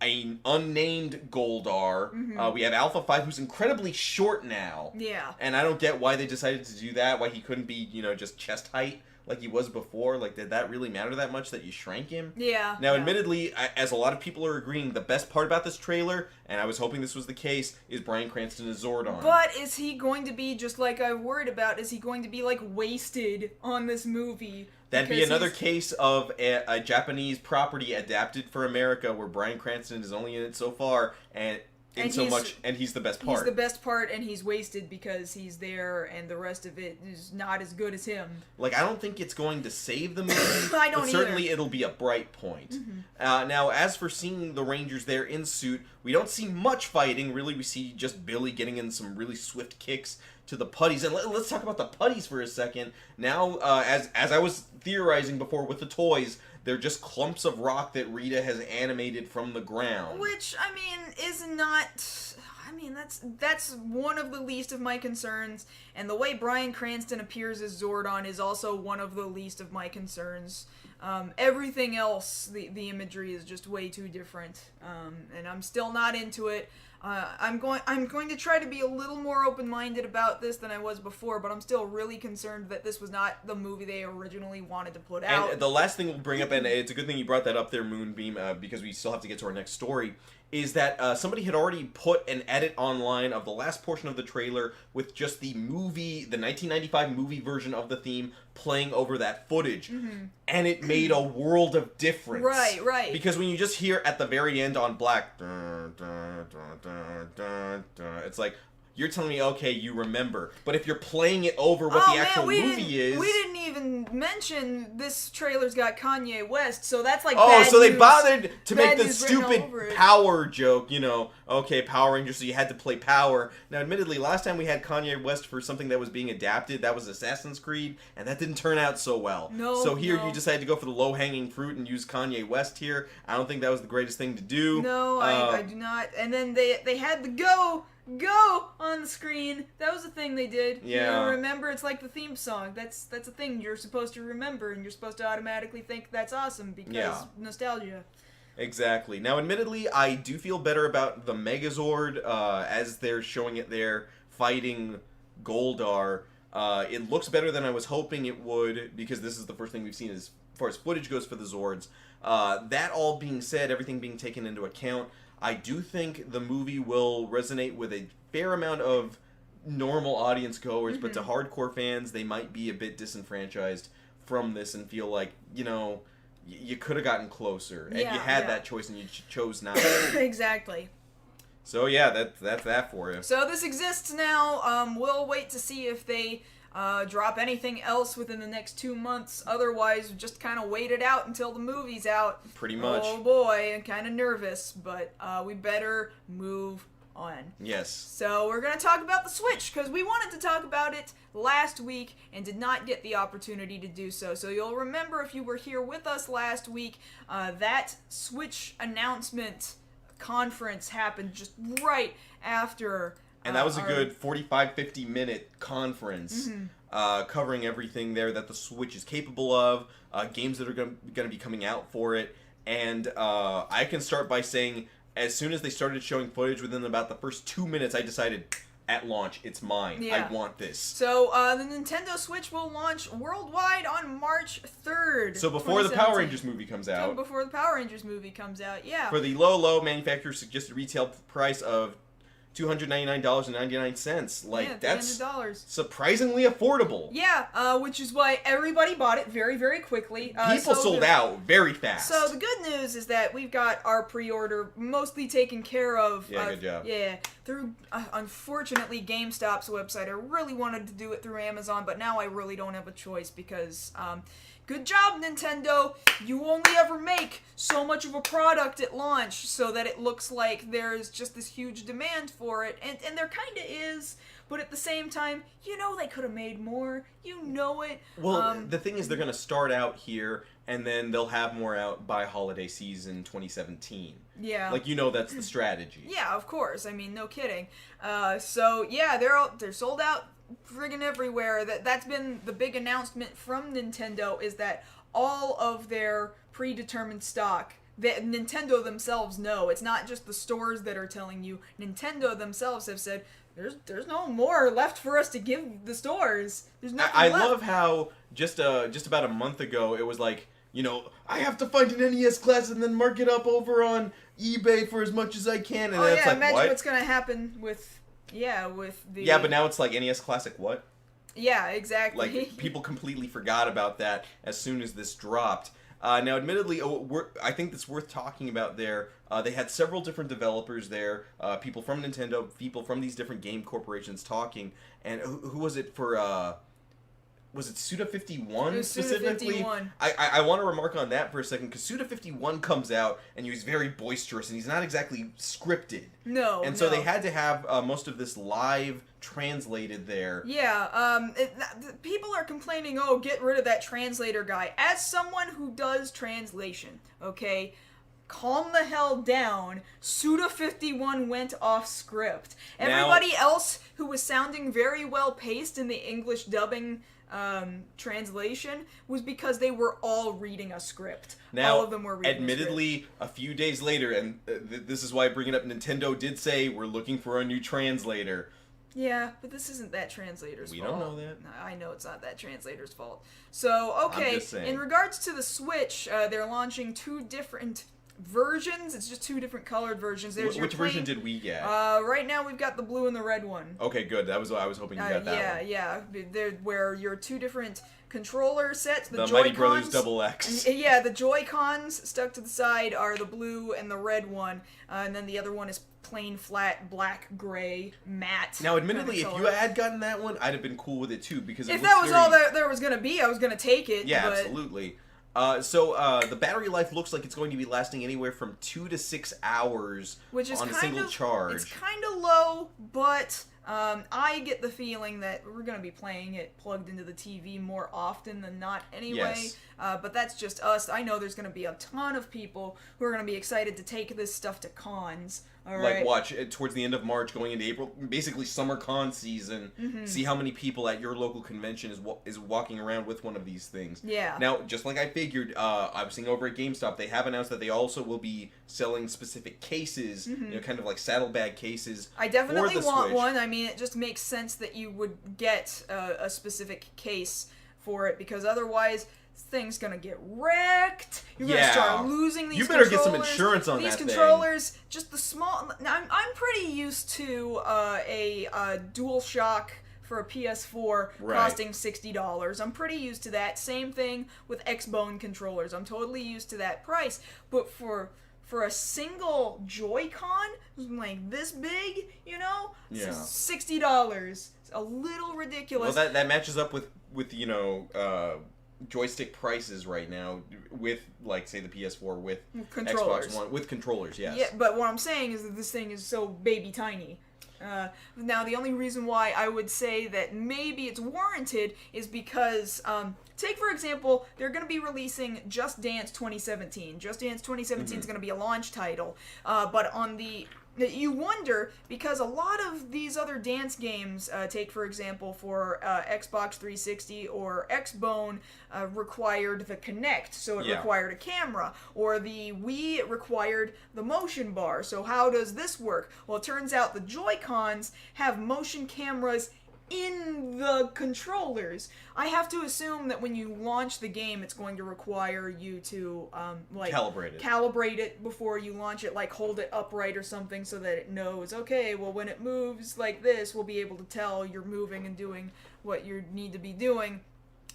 an unnamed Goldar. We have Alpha 5, who's incredibly short now.
Yeah.
And I don't get why they decided to do that, why he couldn't be, just chest height like he was before. Like, did that really matter that much that you shrank him?
Yeah.
Now, admittedly, as a lot of people are agreeing, the best part about this trailer, and I was hoping this was the case, is Bryan Cranston as Zordon.
But is he going to be, just like I worried about, is he going to be, like, wasted on this movie?
That'd be another case of a Japanese property adapted for America, where Bryan Cranston is only in it so far, and he's the best part.
He's the best part, and he's wasted because he's there, and the rest of it is not as good as him.
Like, I don't think it's going to save the movie,
I don't
but certainly it'll be a bright point. Now, as for seeing the Rangers there in suit, we don't see much fighting, really. We see just Billy getting in some really swift kicks to the putties. And let's talk about the putties for a second. Now, as I was theorizing before with the toys, they're just clumps of rock that Rita has animated from the ground.
Which, I mean, is not... I mean, that's one of the least of my concerns, and the way Bryan Cranston appears as Zordon is also one of the least of my concerns. Everything else, the imagery is just way too different, and I'm still not into it. I'm going to try to be a little more open-minded about this than I was before, but I'm still really concerned that this was not the movie they originally wanted to put out.
And the last thing we'll bring up, and it's a good thing you brought that up there, Moonbeam, because we still have to get to our next story, is that somebody had already put an edit online of the last portion of the trailer with just the 1995 movie version of the theme playing over that footage. And it made a world of difference.
Right.
Because when you just hear at the very end on black, it's like, you're telling me, okay, you remember. But if you're playing it over what the actual movie is...
We didn't even mention this trailer's got Kanye West, so that's like
so
news.
They bothered to make the
stupid
power joke, okay, Power Rangers, so you had to play Power. Now, admittedly, last time we had Kanye West for something that was being adapted, that was Assassin's Creed, and that didn't turn out so well. So here you decided to go for the low-hanging fruit and use Kanye West here. I don't think that was the greatest thing to do.
No, I do not. And then they had the go on the screen. That was the thing they did.
Yeah.
Remember, it's like the theme song. That's a thing you're supposed to remember, and you're supposed to automatically think that's awesome because nostalgia.
Exactly. Now, admittedly, I do feel better about the Megazord as they're showing it there fighting Goldar. It looks better than I was hoping it would because this is the first thing we've seen as far as footage goes for the Zords. That all being said, everything being taken into account, I do think the movie will resonate with a fair amount of normal audience goers, but to hardcore fans, they might be a bit disenfranchised from this and feel like, you could have gotten closer, and you had that choice and you chose not to.
Exactly.
So yeah, that's that for you.
So this exists now. We'll wait to see if they drop anything else within the next 2 months. Otherwise, just kind of wait it out until the movie's out.
Pretty much.
Oh boy, I'm kind of nervous, but we better move on.
Yes.
So we're going to talk about the Switch, because we wanted to talk about it last week and did not get the opportunity to do so. So you'll remember if you were here with us last week, that Switch announcement conference happened just right after...
And that was a good 45-50 minute conference covering everything there that the Switch is capable of, games that are going to be coming out for it. And I can start by saying, as soon as they started showing footage, within about the first 2 minutes, I decided, at launch, it's mine.
Yeah.
I want this.
So the Nintendo Switch will launch worldwide on March 3rd.
So before the Power Rangers movie comes out.
So before the Power Rangers movie comes out, yeah.
For the low manufacturer suggested retail price of $299.99. Like, that's surprisingly affordable.
Yeah, which is why everybody bought it very, very quickly.
People sold out very fast.
So the good news is that we've got our pre-order mostly taken care of.
Yeah, good job.
Yeah, through, unfortunately, GameStop's website. I really wanted to do it through Amazon, but now I really don't have a choice because... good job, Nintendo! You only ever make so much of a product at launch so that it looks like there's just this huge demand for it. And there kinda is, but at the same time, they could have made more. You know it.
Well, the thing is they're gonna start out here, and then they'll have more out by holiday season 2017.
Yeah.
Like, that's the strategy.
Yeah, of course. I mean, no kidding. So, yeah, they're sold out friggin' everywhere. That's been the big announcement from Nintendo, is that all of their predetermined stock, that Nintendo themselves know. It's not just the stores that are telling you. Nintendo themselves have said, there's no more left for us to give the stores. There's nothing left.
I love how just about a month ago it was like, I have to find an NES Classic and then mark it up over on eBay for as much as I can. And it's like,
imagine
what?
what's gonna happen with the...
Yeah, but now it's like NES Classic what?
Yeah, exactly.
Like, people completely forgot about that as soon as this dropped. Now, admittedly, I think it's worth talking about there. They had several different developers there, people from Nintendo, people from these different game corporations talking. And who was it for... was it Suda51 specifically?
Suda51.
I want to remark on that for a second, because Suda51 comes out, and he's very boisterous, and he's not exactly scripted.
No,
And so they had to have most of this live translated there.
Yeah, people are complaining, get rid of that translator guy. As someone who does translation, okay, calm the hell down. Suda51 went off script. Everybody else who was sounding very well paced in the English dubbing translation was because they were all reading a script.
Now,
all of them were reading
admittedly, a few days later, and this is why I bring it up, Nintendo did say, we're looking for a new translator.
Yeah, but this isn't that translator's fault.
We don't know that.
I know it's not that translator's fault. So, okay, in regards to the Switch, they're launching 2 different versions. It's just 2 different colored versions.
Which version did we get?
Right now we've got the blue and the red one.
Okay, good. That was what I was hoping you got that one.
Yeah. Where your 2 different controller sets. The
Mighty Brothers Double X.
Yeah, the Joy-Cons stuck to the side are the blue and the red one, and then the other one is plain flat black gray matte.
Now, admittedly, if you had gotten that one, I'd have been cool with it too, because
if that was all there was gonna be, I was gonna take it.
Yeah,
but...
absolutely. The battery life looks like it's going to be lasting anywhere from 2 to 6 hours on a single charge.
It's kind of low, but I get the feeling that we're going to be playing it plugged into the TV more often than not anyway.
Yes.
But that's just us. I know there's going to be a ton of people who are going to be excited to take this stuff to cons. All right.
Like, watch, towards the end of March, going into April, basically summer con season, see how many people at your local convention is walking around with one of these things.
Yeah.
Now, just like I figured, I was seeing over at GameStop, they have announced that they also will be selling specific cases, kind of like saddlebag cases.
I definitely want one. I mean, it just makes sense that you would get a specific case for it, because otherwise... thing's gonna get wrecked. You're gonna start losing these.
You better get some insurance on
these
that
controllers. Thing. Just the small. I'm pretty used to a DualShock for a PS4 costing $60. I'm pretty used to that. Same thing with Xbone controllers. I'm totally used to that price. But for a single Joy-Con, like this big, $60. It's a little ridiculous.
Well, that matches up with joystick prices right now with, like, say, the PS4 with Xbox One with controllers. Yes.
Yeah, but what I'm saying is that this thing is so baby tiny. Now, the only reason why I would say that maybe it's warranted is because, take for example, they're going to be releasing Just Dance 2017. Just Dance 2017 is going to be a launch title, but on the... You wonder, because a lot of these other dance games, take for example for Xbox 360 or Xbone, required the Kinect, so it required a camera, or the Wii, it required the motion bar. So how does this work? Well, it turns out the Joy-Cons have motion cameras in the controllers. I have to assume that when you launch the game, it's going to require you to calibrate it before you launch it, like hold it upright or something so that it knows, okay, well, when it moves like this, we'll be able to tell you're moving and doing what you need to be doing.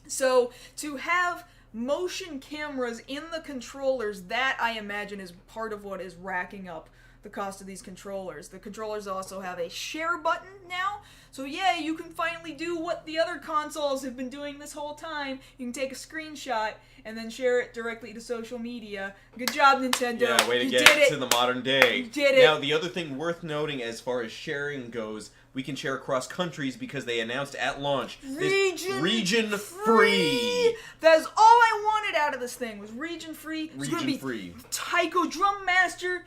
So to have motion cameras in the controllers, that I imagine is part of what is racking up the cost of these controllers. The controllers also have a share button now, so yeah, you can finally do what the other consoles have been doing this whole time. You can take a screenshot and then share it directly to social media. Good job, Nintendo.
Yeah, way to get it to the modern day.
You did it.
Now, the other thing worth noting as far as sharing goes, we can share across countries because they announced at launch region free.
That's all I wanted out of this thing, was region free.
Region free.
Taiko Drum Master.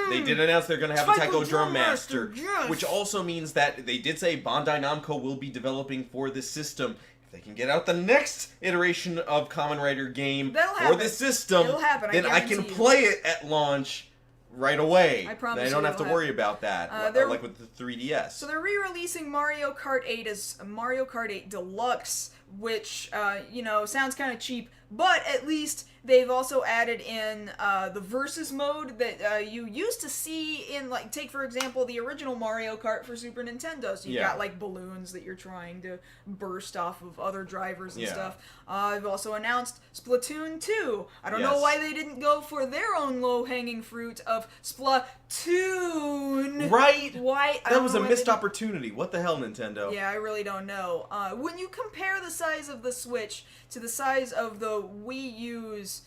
They did announce they're going to have a Taiko Drum Master,
yes.
Which also means that they did say Bandai Namco will be developing for this system. If they can get out the next iteration of Kamen Rider game for this system, then I can play it at launch right away.
I promise.
I don't have to worry about that, like with the 3DS.
So they're re-releasing Mario Kart 8 as Mario Kart 8 Deluxe, which sounds kind of cheap, but at least they've also added in the versus mode that you used to see in, like, take for example the original Mario Kart for Super Nintendo. So you got like balloons that you're trying to burst off of other drivers and stuff. They've also announced Splatoon 2. I don't know why they didn't go for their own low-hanging fruit of Splatoon.
Right?
Why?
That was a missed opportunity. What the hell, Nintendo?
Yeah, I really don't know. When you compare the size of the Switch to the size of the Wii U's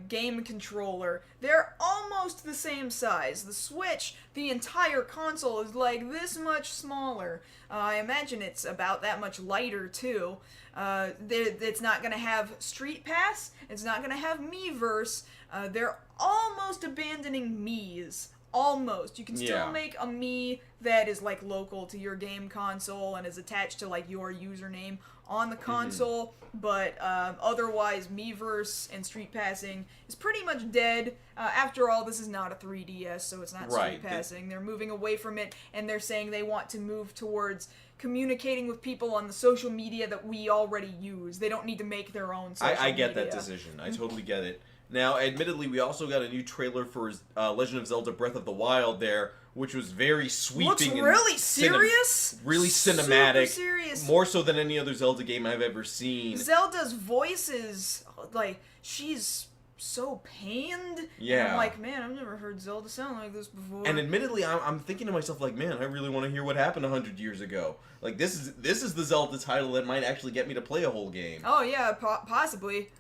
game controller, they're almost the same size. The Switch, the entire console, is like this much smaller. I imagine it's about that much lighter, too. It's not going to have Street Pass. It's not going to have Miiverse. They're almost abandoning Miis. Almost. You can still make a Mii that is, like, local to your game console and is attached to, like, your username on the console, but otherwise Miiverse and Street Passing is pretty much dead. After all, this is not a 3DS, so it's not Street Passing. They're moving away from it, and they're saying they want to move towards communicating with people on the social media that we already use. They don't need to make their own social media.
I get that decision. I totally get it. Now, admittedly, we also got a new trailer for Legend of Zelda Breath of the Wild there, which was very sweeping.
Looks really serious.
Really cinematic.
Super serious.
More so than any other Zelda game I've ever seen.
Zelda's voices, like, she's so pained.
Yeah.
And I'm like, man, I've never heard Zelda sound like this before.
And admittedly, I'm thinking to myself, like, man, I really want to hear what happened 100 years ago. Like, this is the Zelda title that might actually get me to play a whole game.
Oh, yeah, possibly.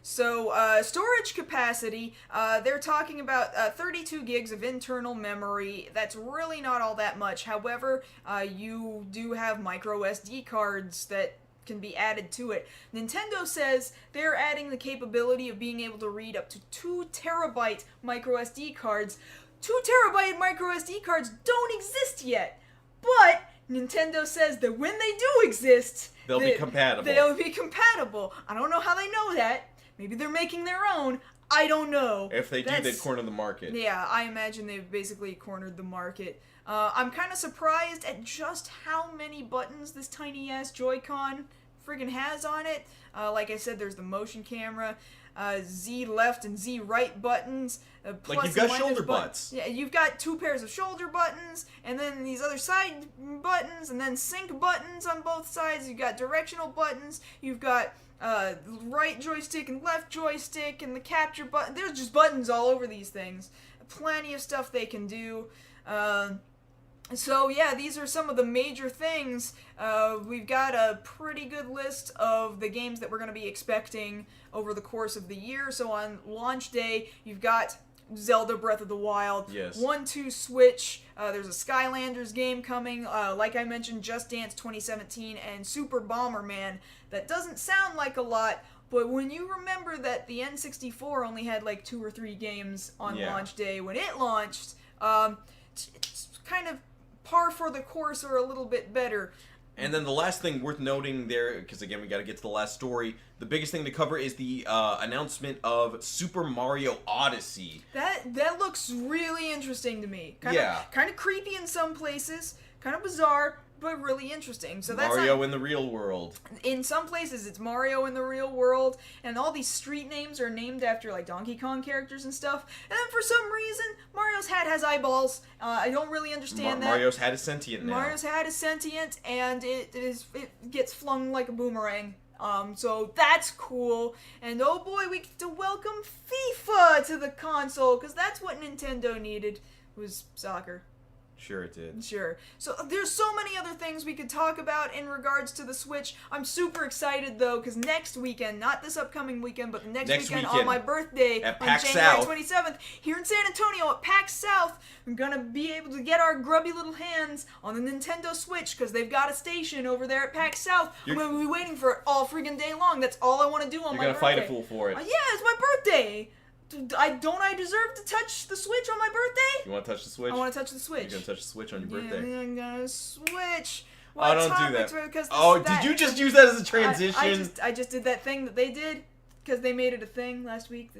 Storage capacity, they're talking about 32 gigs of internal memory. That's really not all that much. However, you do have micro SD cards that can be added to it. Nintendo says they're adding the capability of being able to read up to 2 terabyte micro SD cards. 2 terabyte micro SD cards don't exist yet, but Nintendo says that when they do exist,
they'll be compatible.
They'll be compatible. I don't know how they know that. Maybe they're making their own. I don't know.
If they do, they'd corner the market.
Yeah, I imagine they've basically cornered the market. I'm kind of surprised at just how many buttons this tiny-ass Joy-Con friggin' has on it. Like I said, there's the motion camera, Z left and Z right buttons.
Like you've got shoulder butts.
Yeah, you've got 2 pairs of shoulder buttons, and then these other side buttons, and then sync buttons on both sides. You've got directional buttons. You've got right joystick and left joystick, and the capture button. There's just buttons all over these things. Plenty of stuff they can do. So yeah, these are some of the major things. We've got a pretty good list of the games that we're going to be expecting over the course of the year. So on launch day, you've got Zelda Breath of the Wild,
yes.
1-2 Switch, there's a Skylanders game coming, like I mentioned, Just Dance 2017, and Super Bomberman. That doesn't sound like a lot, but when you remember that the N64 only had like 2 or 3 games on launch day when it launched, it's kind of par for the course or a little bit better.
And then the last thing worth noting there, because again we got to get to the last story, the biggest thing to cover is the announcement of Super Mario Odyssey.
That looks really interesting to me. Kind of creepy in some places, kind of bizarre, but really interesting. So that's
Mario in the real world.
In some places, it's Mario in the real world, and all these street names are named after like Donkey Kong characters and stuff. And then for some reason, Mario's hat has eyeballs. I don't really understand that.
Mario's hat is sentient now.
Mario's hat is sentient, and it gets flung like a boomerang. So that's cool. And oh boy, we get to welcome FIFA to the console, because that's what Nintendo needed, was soccer.
Sure it did.
Sure. So there's so many other things we could talk about in regards to the Switch. I'm super excited though, because next weekend, not this upcoming weekend, but the next weekend on my birthday,
at
on
PAX
January
South.
27th, here in San Antonio at PAX South, I'm gonna be able to get our grubby little hands on the Nintendo Switch, because they've got a station over there at PAX South. I'm gonna be waiting for it all freaking day long. That's all I want to do on my birthday.
You're gonna fight a fool for it.
Yeah, it's my birthday. Don't I deserve to touch the Switch on my birthday?
You want to touch the Switch?
I want to touch the Switch.
You're going to touch the Switch on your birthday?
Yeah, I'm going to switch.
Oh, don't do that. Did you just use that as a transition?
I just did that thing that they did, because they made it a thing last week.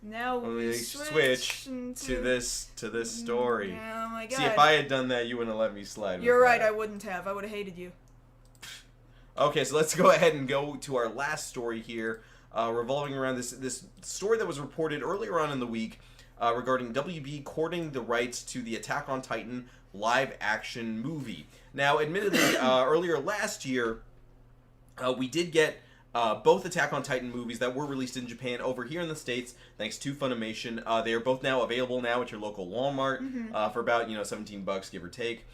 Now we switch
to this story.
Oh my god.
See, if I had done that, you wouldn't have let me slide.
You're right, I wouldn't have. I would have hated you.
Okay, so let's go ahead and go to our last story here. Revolving around this story that was reported earlier on in the week regarding WB courting the rights to the Attack on Titan live-action movie. Now, admittedly, earlier last year, we did get both Attack on Titan movies that were released in Japan over here in the States, thanks to Funimation. They are both now available at your local Walmart for about $17, give or take.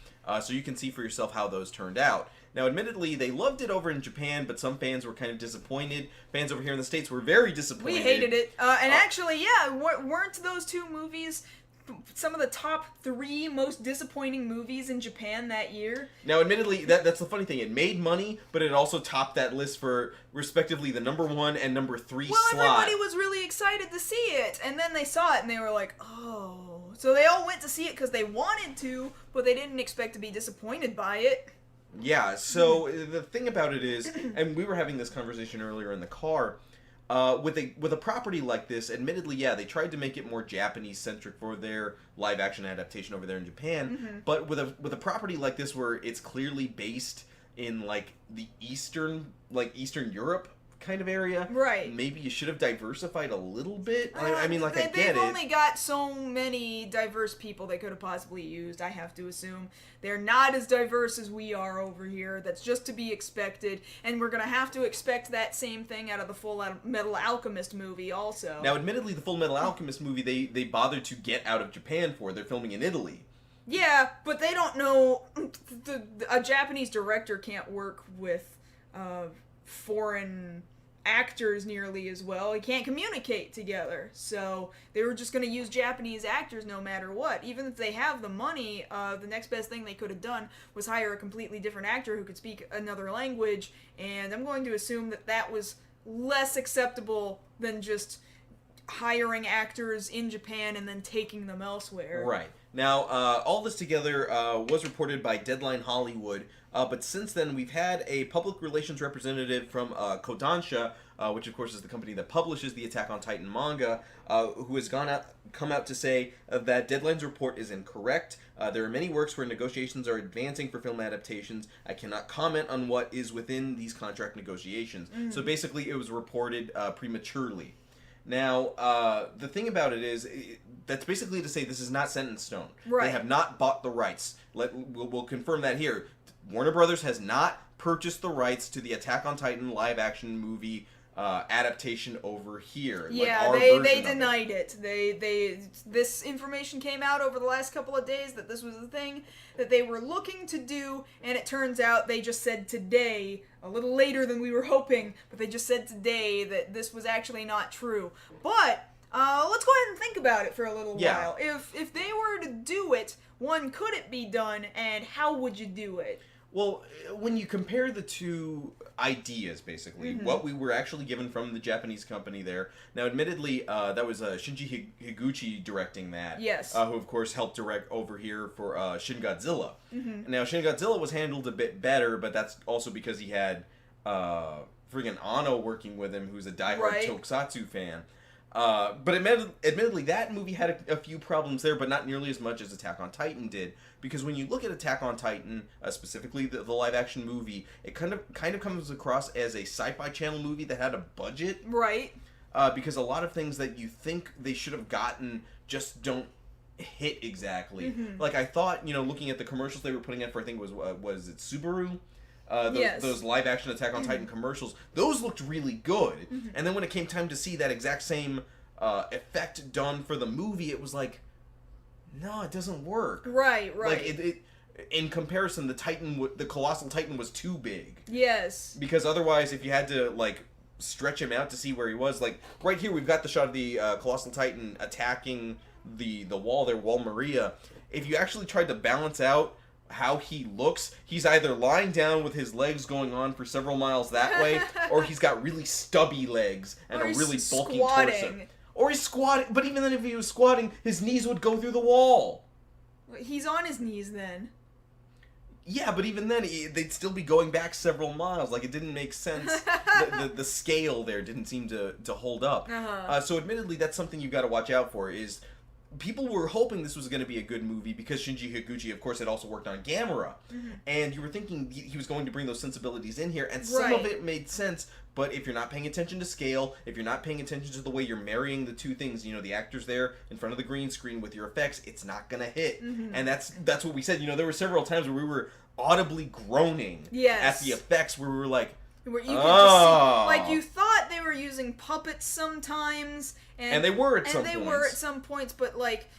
So you can see for yourself how those turned out. Now, admittedly, they loved it over in Japan, but some fans were kind of disappointed. Fans over here in the States were very disappointed.
We hated it. And actually, yeah, weren't those 2 movies some of the top 3 most disappointing movies in Japan that year?
Now, admittedly, that's the funny thing. It made money, but it also topped that list for, respectively, the number 1 and number 3 slot.
Well, everybody was really excited to see it, and then they saw it, and they were like, oh. So they all went to see it because they wanted to, but they didn't expect to be disappointed by it.
Yeah, so the thing about it is, and we were having this conversation earlier in the car, with a property like this, admittedly, yeah, they tried to make it more Japanese-centric for their live-action adaptation over there in Japan, but with a property like this where it's clearly based in, like, the Eastern Europe kind of area.
Right.
Maybe you should have diversified a little bit. I mean, like, I get it.
They've only got so many diverse people they could have possibly used, I have to assume. They're not as diverse as we are over here. That's just to be expected. And we're going to have to expect that same thing out of the Full Metal Alchemist movie also.
Now, admittedly, the Full Metal Alchemist movie, they bothered to get out of Japan for. They're filming in Italy.
Yeah, but they don't know... A Japanese director can't work with foreign actors nearly as well. He can't communicate together. So they were just going to use Japanese actors no matter what. Even if they have the money, the next best thing they could have done was hire a completely different actor who could speak another language. And I'm going to assume that that was less acceptable than just hiring actors in Japan and then taking them elsewhere.
Right. Now, all this together was reported by Deadline Hollywood, but since then we've had a public relations representative from Kodansha, which of course is the company that publishes the Attack on Titan manga, who has come out to say that Deadline's report is incorrect. There are many works where negotiations are advancing for film adaptations. I cannot comment on what is within these contract negotiations. So basically it was reported prematurely. Now, the thing about it is, that's basically to say this is not set in stone.
Right.
They have not bought the rights. We'll confirm that here. Warner Brothers has not purchased the rights to the Attack on Titan live-action movie adaptation over here.
Yeah, they denied it. This information came out over the last couple of days that this was the thing that they were looking to do, and it turns out they just said today, a little later than we were hoping, but they just said today that this was actually not true. But let's go ahead and think about it for a little while. If they were to do it, one, could it be done, and how would you do it?
Well, when you compare the two ideas, basically, what we were actually given from the Japanese company there. Now, admittedly, that was Shinji Higuchi directing that.
Yes.
Who, of course, helped direct over here for Shin Godzilla. Now, Shin Godzilla was handled a bit better, but that's also because he had friggin' Anno working with him, who's a diehard tokusatsu fan. But admittedly, that movie had a few problems there, but not nearly as much as Attack on Titan did. Because when you look at Attack on Titan, specifically the live-action movie, it kind of comes across as a Sci-Fi Channel movie that had a budget.
Right.
Because a lot of things that you think they should have gotten just don't hit exactly. Like, I thought, looking at the commercials they were putting out for, I think it was it Subaru? Those live-action Attack on Titan commercials, those looked really good. And then when it came time to see that exact same effect done for the movie, it was like, no, it doesn't work.
Right.
Like, it in comparison, the Colossal Titan was too big.
Yes.
Because otherwise, if you had to, like, stretch him out to see where he was, like, right here we've got the shot of the Colossal Titan attacking the wall there, Wall Maria. If you actually tried to balance out how he looks, he's either lying down with his legs going on for several miles that way, or he's got really stubby legs and a really bulky torso. Or he's squatting, but even then if he was squatting, his knees would go through the wall.
He's on his knees then.
Yeah, but even then, they'd still be going back several miles. Like, it didn't make sense. The scale there didn't seem to hold up. So admittedly, that's something you've got to watch out for, is people were hoping this was going to be a good movie because Shinji Higuchi, of course, had also worked on Gamera. And you were thinking he was going to bring those sensibilities in here, and some of it made sense, but if you're not paying attention to scale, if you're not paying attention to the way you're marrying the two things, the actors there in front of the green screen with your effects, it's not going to hit. And that's what we said. There were several times where we were audibly groaning at the effects where we were like,
where you could just see, like, you thought they were using puppets sometimes, and they were at some points, but like,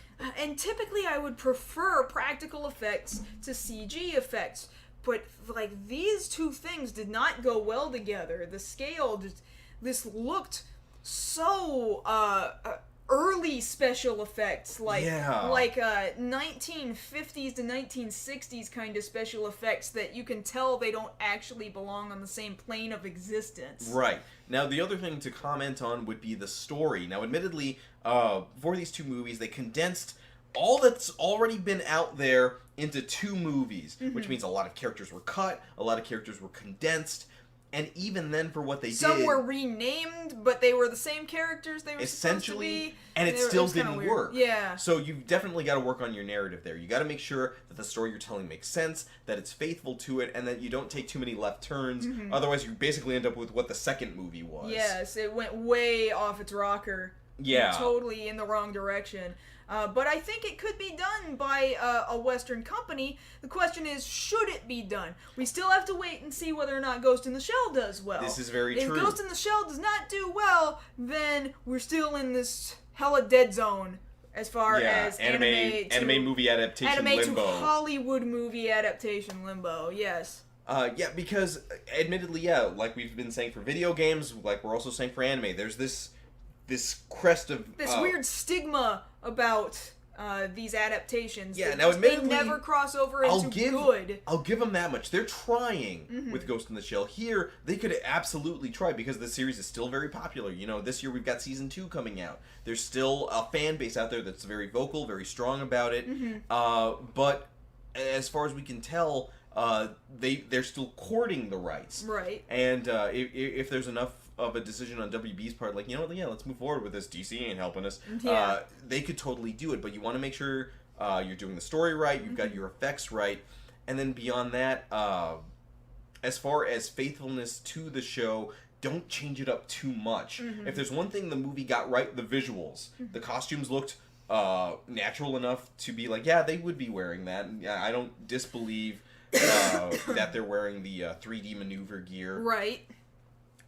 and typically I would prefer practical effects to CG effects, but like these two things did not go well together. The scale this looked so early special effects, like 1950s to 1960s kind of special effects that you can tell they don't actually belong on the same plane of existence.
Right. Now, the other thing to comment on would be the story. Now, admittedly, for these two movies, they condensed all that's already been out there into two movies, which means a lot of characters were cut, a lot of characters were condensed. And even then, for what they
some
did...
were renamed, but they were the same characters they were
essentially,
supposed to be.
And it still didn't work.
Yeah.
So you've definitely got to work on your narrative there. You got to make sure that the story you're telling makes sense, that it's faithful to it, and that you don't take too many left turns. Mm-hmm. Otherwise, you basically end up with what the second movie was.
Yes, it went way off its rocker.
Yeah.
Totally in the wrong direction. But I think it could be done by a Western company. The question is, should it be done? We still have to wait and see whether or not Ghost in the Shell does well.
This is very true.
If Ghost in the Shell does not do well, then we're still in this hella dead zone as far as
anime movie adaptation limbo.
To Hollywood movie adaptation limbo, yes.
Yeah, because admittedly, yeah, like we've been saying for video games, like we're also saying for anime, there's this crest of...
this weird stigma about these adaptations.
Yeah, now admittedly...
they never cross over into good.
I'll give them that much. They're trying with Ghost in the Shell. Here, they could absolutely try, because the series is still very popular. You know, this year we've got Season 2 coming out. There's still a fan base out there that's very vocal, very strong about it. But as far as we can tell, they're still courting the rights.
Right.
And if there's enough of a decision on WB's part, like, you know what, yeah, let's move forward with this, DC ain't helping us, they could totally do it, but you want to make sure you're doing the story right, you've got your effects right, and then beyond that, as far as faithfulness to the show, don't change it up too much. If there's one thing the movie got right, the visuals. The costumes looked natural enough to be like, yeah, they would be wearing that. I don't disbelieve that they're wearing the 3D maneuver gear.
Right.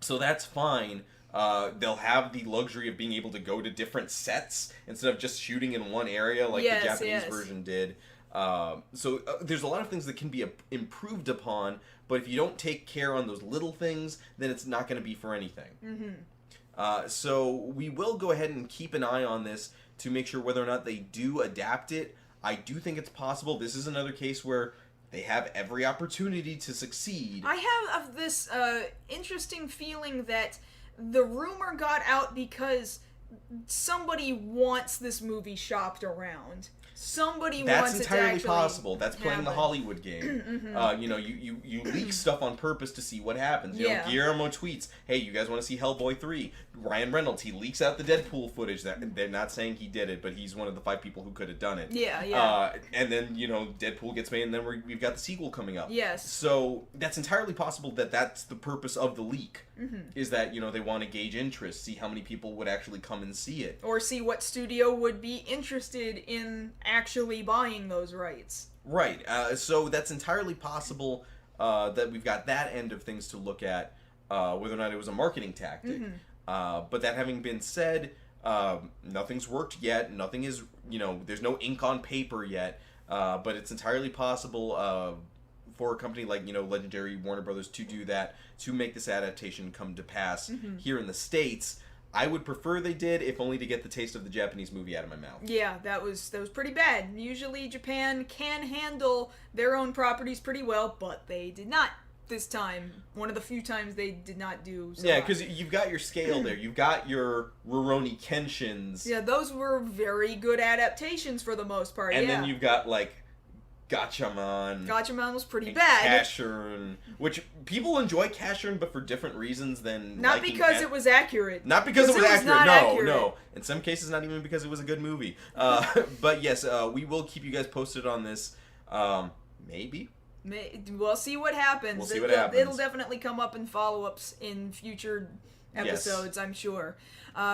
So that's fine. They'll have the luxury of being able to go to different sets instead of just shooting in one area like the Japanese version did. So there's a lot of things that can be improved upon, but if you don't take care on those little things, then it's not going to be for anything. So we will go ahead and keep an eye on this to make sure whether or not they do adapt it. I do think it's possible. This is another case where they have every opportunity to succeed.
I have this interesting feeling that the rumor got out because somebody wants this movie shopped around. Somebody wants it to actually
That's entirely possible. That's playing
happen.
the Hollywood game. You know, you leak stuff on purpose to see what happens. You know, Guillermo tweets, hey, you guys want to see Hellboy 3? Ryan Reynolds, he leaks out the Deadpool footage. That they're not saying he did it, but he's one of the 5 people who could have done it. And then, you know, Deadpool gets made, and then we've got the sequel coming up.
Yes.
So that's entirely possible that that's the purpose of the leak. Is that, you know, they want to gauge interest, see how many people would actually come and see it.
Or see what studio would be interested in actually buying those rights.
Right. So that's entirely possible that we've got that end of things to look at, whether or not it was a marketing tactic. But that having been said, nothing's worked yet. Nothing is, you know, there's no ink on paper yet. But it's entirely possible for a company like, you know, legendary Warner Brothers to do that, to make this adaptation come to pass here in the States. I would prefer they did, if only to get the taste of the Japanese movie out of my mouth.
Yeah, that was pretty bad. Usually Japan can handle their own properties pretty well, but they did not this time. One of the few times they did not do so.
Yeah, because you've got your scale there. You've got your Rurouni Kenshins.
Yeah, those were very good adaptations for the most part,
and then you've got, like, Gatchaman.
Gatchaman was pretty bad.
Casshern, which people enjoy Casshern, but for different reasons than
not because it was accurate.
Not because it was accurate. No. In some cases, not even because it was a good movie. But yes, we will keep you guys posted on this. Maybe.
We'll see what happens.
We'll see what happens.
It'll definitely come up in follow-ups in future episodes, I'm sure.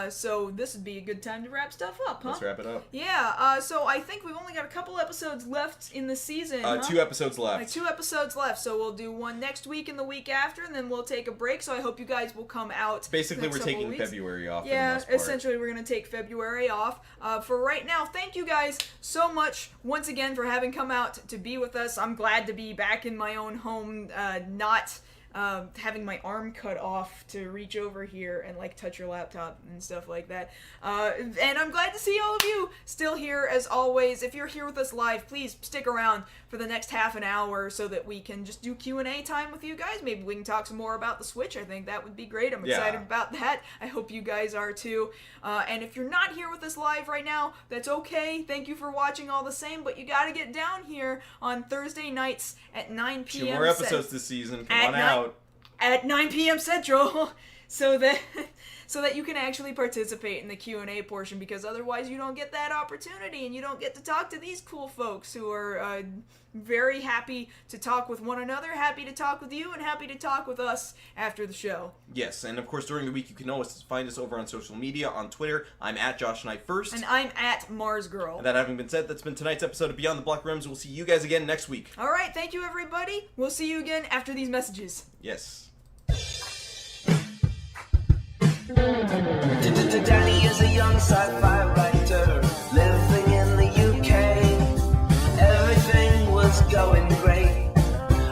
So this would be a good time to wrap stuff up, huh?
Let's wrap it up.
Yeah, so I think we've only got a couple episodes left in the season,
2 episodes left.
Like 2 episodes left, so we'll do one next week and the week after, and then we'll take a break, so I hope you guys will come out.
Basically, we're taking February off for the most part.
Essentially, we're going to take February off. For right now, thank you guys so much, once again, for having come out to be with us. I'm glad to be back in my own home, not having my arm cut off to reach over here and like touch your laptop and stuff like that. And I'm glad to see all of you still here as always. If you're here with us live, please stick around for the next half an hour so that we can just do Q&A time with you guys. Maybe we can talk some more about the Switch. I think that would be great. I'm excited about that. I hope you guys are too. And if you're not here with us live right now, that's okay. Thank you for watching all the same, but you gotta get down here on Thursday nights at 9 p.m.
2 more episodes this season. Come on out.
at 9 p.m. Central, so that you can actually participate in the Q&A portion, because otherwise you don't get that opportunity, and you don't get to talk to these cool folks who are very happy to talk with one another, happy to talk with you, and happy to talk with us after the show.
Yes, and of course during the week you can always find us over on social media, on Twitter. I'm at Josh Knight First.
And I'm at Mars Girl.
And that having been said, that's been tonight's episode of Beyond the Black Rims. We'll see you guys again next week.
Alright, thank you everybody. We'll see you again after these messages.
Yes.
Danny is a young sci-fi writer living in the UK. Everything was going great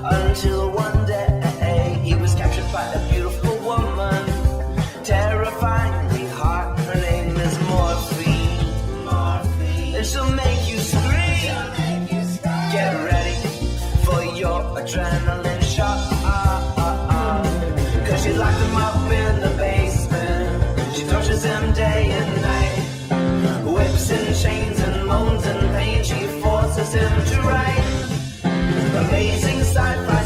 until one day he was captured by a beautiful woman, terrifyingly hot. Her name is Morphine, and she'll make you scream. Get ready for your adrenaline shot, 'cause she locked him up in the basement. She tortures him day and night, whips and chains and moans and pain. She forces him to write amazing sci-fi